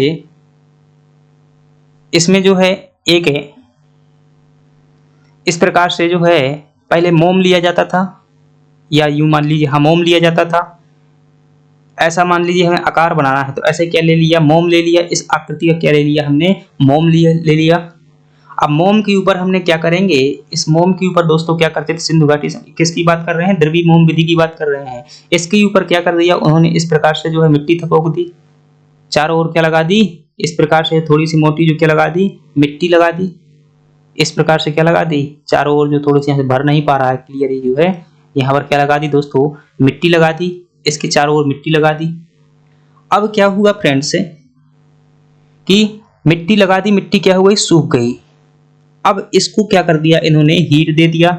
इसमें जो है एक है इस प्रकार से जो है पहले मोम लिया जाता था, या यूं मान लीजिए हाँ मोम लिया जाता था। ऐसा मान लीजिए हमें आकार बनाना है तो ऐसे क्या ले लिया, मोम ले लिया। इस आकृति का क्या ले लिया हमने, मोम ले लिया। अब मोम के ऊपर हमने क्या करेंगे, इस मोम के ऊपर दोस्तों क्या करते थे, सिंधु घाटी किसकी बात कर रहे हैं, द्रवी मोम विधि की बात कर रहे हैं। इसके ऊपर क्या कर दिया उन्होंने, इस प्रकार से जो है मिट्टी थपोक दी, चारों ओर क्या लगा दी, इस प्रकार से थोड़ी सी मोटी जो क्या लगा दी, मिट्टी लगा दी। इस प्रकार से क्या लगा दी, चारों ओर जो थोड़ी सी यहाँ से भर नहीं पा रहा है क्लियर जो है, यहाँ पर क्या लगा दी दोस्तों, मिट्टी लगा दी। इसके चारों ओर मिट्टी लगा दी। अब क्या हुआ फ्रेंड्स कि मिट्टी लगा दी, मिट्टी क्या हो गई, सूख गई। अब इसको क्या कर दिया इन्होंने, हीट दे दिया,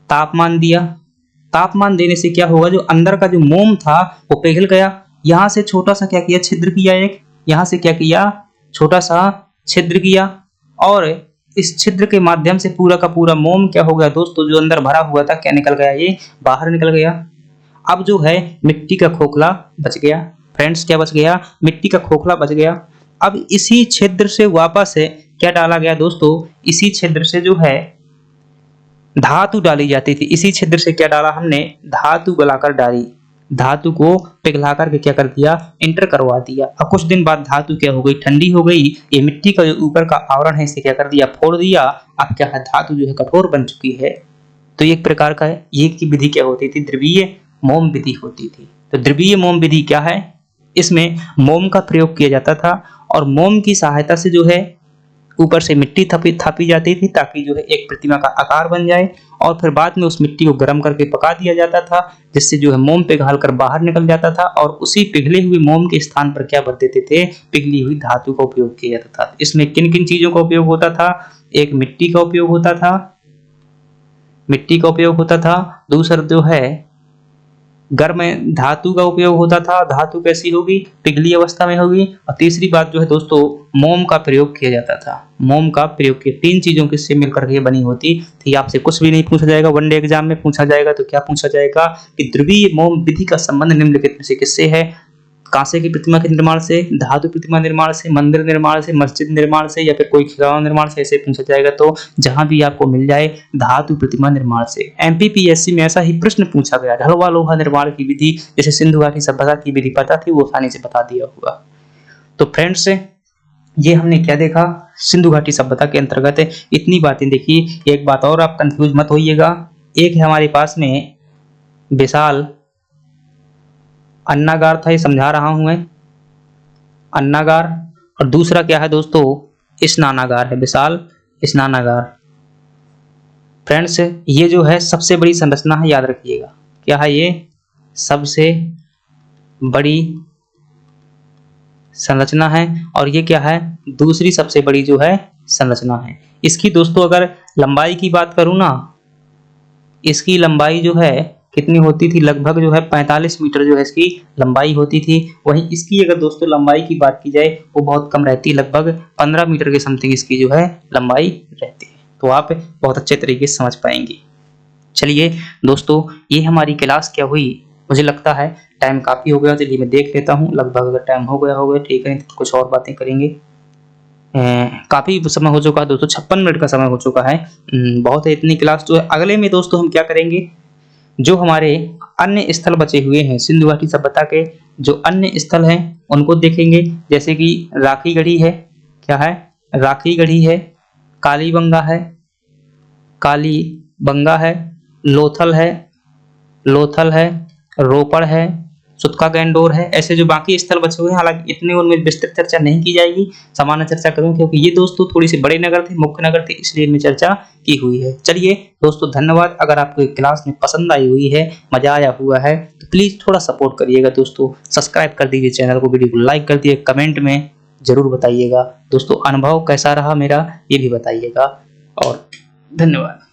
तापमान दिया। तापमान देने से क्या होगा, जो अंदर का जो मोम था वो पिघल गया। यहां से छोटा सा क्या किया, छिद्र किया एक, यहां से क्या किया, छोटा सा छिद्र किया, और इस छिद्र के माध्यम से पूरा का पूरा मोम क्या हो गया दोस्तों, जो अंदर भरा हुआ था क्या निकल गया, ये बाहर निकल गया। अब जो है मिट्टी का खोखला बच गया फ्रेंड्स, क्या बच गया, मिट्टी का खोखला बच गया। अब इसी छिद्र से वापस क्या डाला गया दोस्तों, इसी छिद्र से जो है धातु डाली जाती थी। इसी छिद्र से क्या डाला हमने, धातु गलाकर डाली, धातु को पिघला करके क्या कर दिया, इंटर करवा दिया। अब कुछ दिन बाद धातु क्या हो गई, ठंडी हो गई। ये मिट्टी का जो ऊपर का आवरण है इसे क्या कर दिया, फोड़ दिया। अब क्या है, धातु जो है कठोर बन चुकी है। तो एक प्रकार का है, ये की विधि क्या होती थी, द्रवीय मोम विधि होती थी। तो द्रवीय मोम विधि क्या है, इसमें मोम का प्रयोग किया जाता था और मोम की सहायता से जो है ऊपर से मिट्टी थापी जाती थी ताकि जो है एक प्रतिमा का आकार बन जाए और फिर बाद में उस मिट्टी को गर्म करके पका दिया जाता था, जिससे जो है मोम पिघल कर बाहर निकल जाता था और उसी पिघले हुए मोम के स्थान पर क्या भर देते थे, पिघली हुई धातु का उपयोग किया जाता था। इसमें किन किन चीजों का उपयोग होता था? एक मिट्टी का उपयोग होता था, दूसरा जो है गर्म धातु का उपयोग होता था। धातु कैसी होगी? पिघली अवस्था में होगी। और तीसरी बात जो है दोस्तों, मोम का प्रयोग किया जाता था। मोम का प्रयोग किया, तीन चीजों के से मिलकर के बनी होती थी। आपसे कुछ भी नहीं पूछा जाएगा, वनडे एग्जाम में पूछा जाएगा तो क्या पूछा जाएगा कि ध्रुवीय मोम विधि का संबंध निम्नलिखित में से किससे है? कांसे की प्रतिमा के निर्माण से, धातु प्रतिमा निर्माण से, मंदिर निर्माण से, मस्जिद निर्माण से या फिर कोई खिलौना निर्माण से, ऐसे पूछा जाएगा। तो जहां भी आपको मिल जाए धातु प्रतिमा निर्माण से। एमपीपीएससी में ऐसा ही प्रश्न पूछा गया, ढलवा लोहा निर्माण की विधि, जैसे सिंधु घाटी सभ्यता की विधि पता थी वो आसानी से बता दिया होगा। तो फ्रेंड्स, ये हमने क्या देखा? सिंधु घाटी सभ्यता के अंतर्गत इतनी बातें देखी। एक बात और, आप कंफ्यूज मत होइएगा। एक है हमारे पास में विशाल अन्नागार था, ये समझा रहा हूं मैं, अन्नागार। और दूसरा क्या है दोस्तों? स्नानागार है, विशाल स्नानागार। फ्रेंड्स, ये जो है सबसे बड़ी संरचना है, याद रखिएगा। क्या है ये? सबसे बड़ी संरचना है। और ये क्या है? दूसरी सबसे बड़ी जो है संरचना है। इसकी दोस्तों अगर लंबाई की बात करूं ना, इसकी लंबाई जो है कितनी होती थी? लगभग जो है 45 मीटर जो है इसकी लंबाई होती थी। वहीं इसकी अगर दोस्तों लंबाई की बात की जाए वो बहुत कम रहती है, लगभग 15 मीटर के समथिंग इसकी जो है लंबाई रहती है। तो आप बहुत अच्छे तरीके से समझ पाएंगे। चलिए दोस्तों, ये हमारी क्लास क्या हुई? मुझे लगता है टाइम काफी हो गया। चलिए मैं देख लेता हूँ, लगभग अगर टाइम हो गया ठीक है, तो कुछ और बातें करेंगे। काफी समय हो चुका है दोस्तों, 56 मिनट का समय हो चुका है। बहुत है इतनी क्लास। जो है अगले में दोस्तों हम क्या करेंगे, जो हमारे अन्य स्थल बचे हुए हैं सिंधु घाटी सभ्यता के, जो अन्य स्थल हैं उनको देखेंगे। जैसे कि राखी गढ़ी है, क्या है? राखी गढ़ी है, कालीबंगा है, लोथल है, रोपड़ है, सुतका गैंडोर है। ऐसे जो बाकी स्थल बचे हुए हैं, हालांकि इतने उनमें विस्तृत चर्चा नहीं की जाएगी, सामान्य चर्चा करूं, क्योंकि ये दोस्तों थोड़ी सी बड़े नगर थे, मुख्य नगर थे, इसलिए इनमें चर्चा की हुई है। चलिए दोस्तों, धन्यवाद। अगर आपको क्लास में पसंद आई हुई है, मजा आया हुआ है, तो प्लीज थोड़ा सपोर्ट करिएगा दोस्तों। सब्सक्राइब कर दीजिए चैनल को, वीडियो को लाइक कर दिए, कमेंट में जरूर बताइएगा दोस्तों। अनुभव कैसा रहा मेरा ये भी बताइएगा। और धन्यवाद।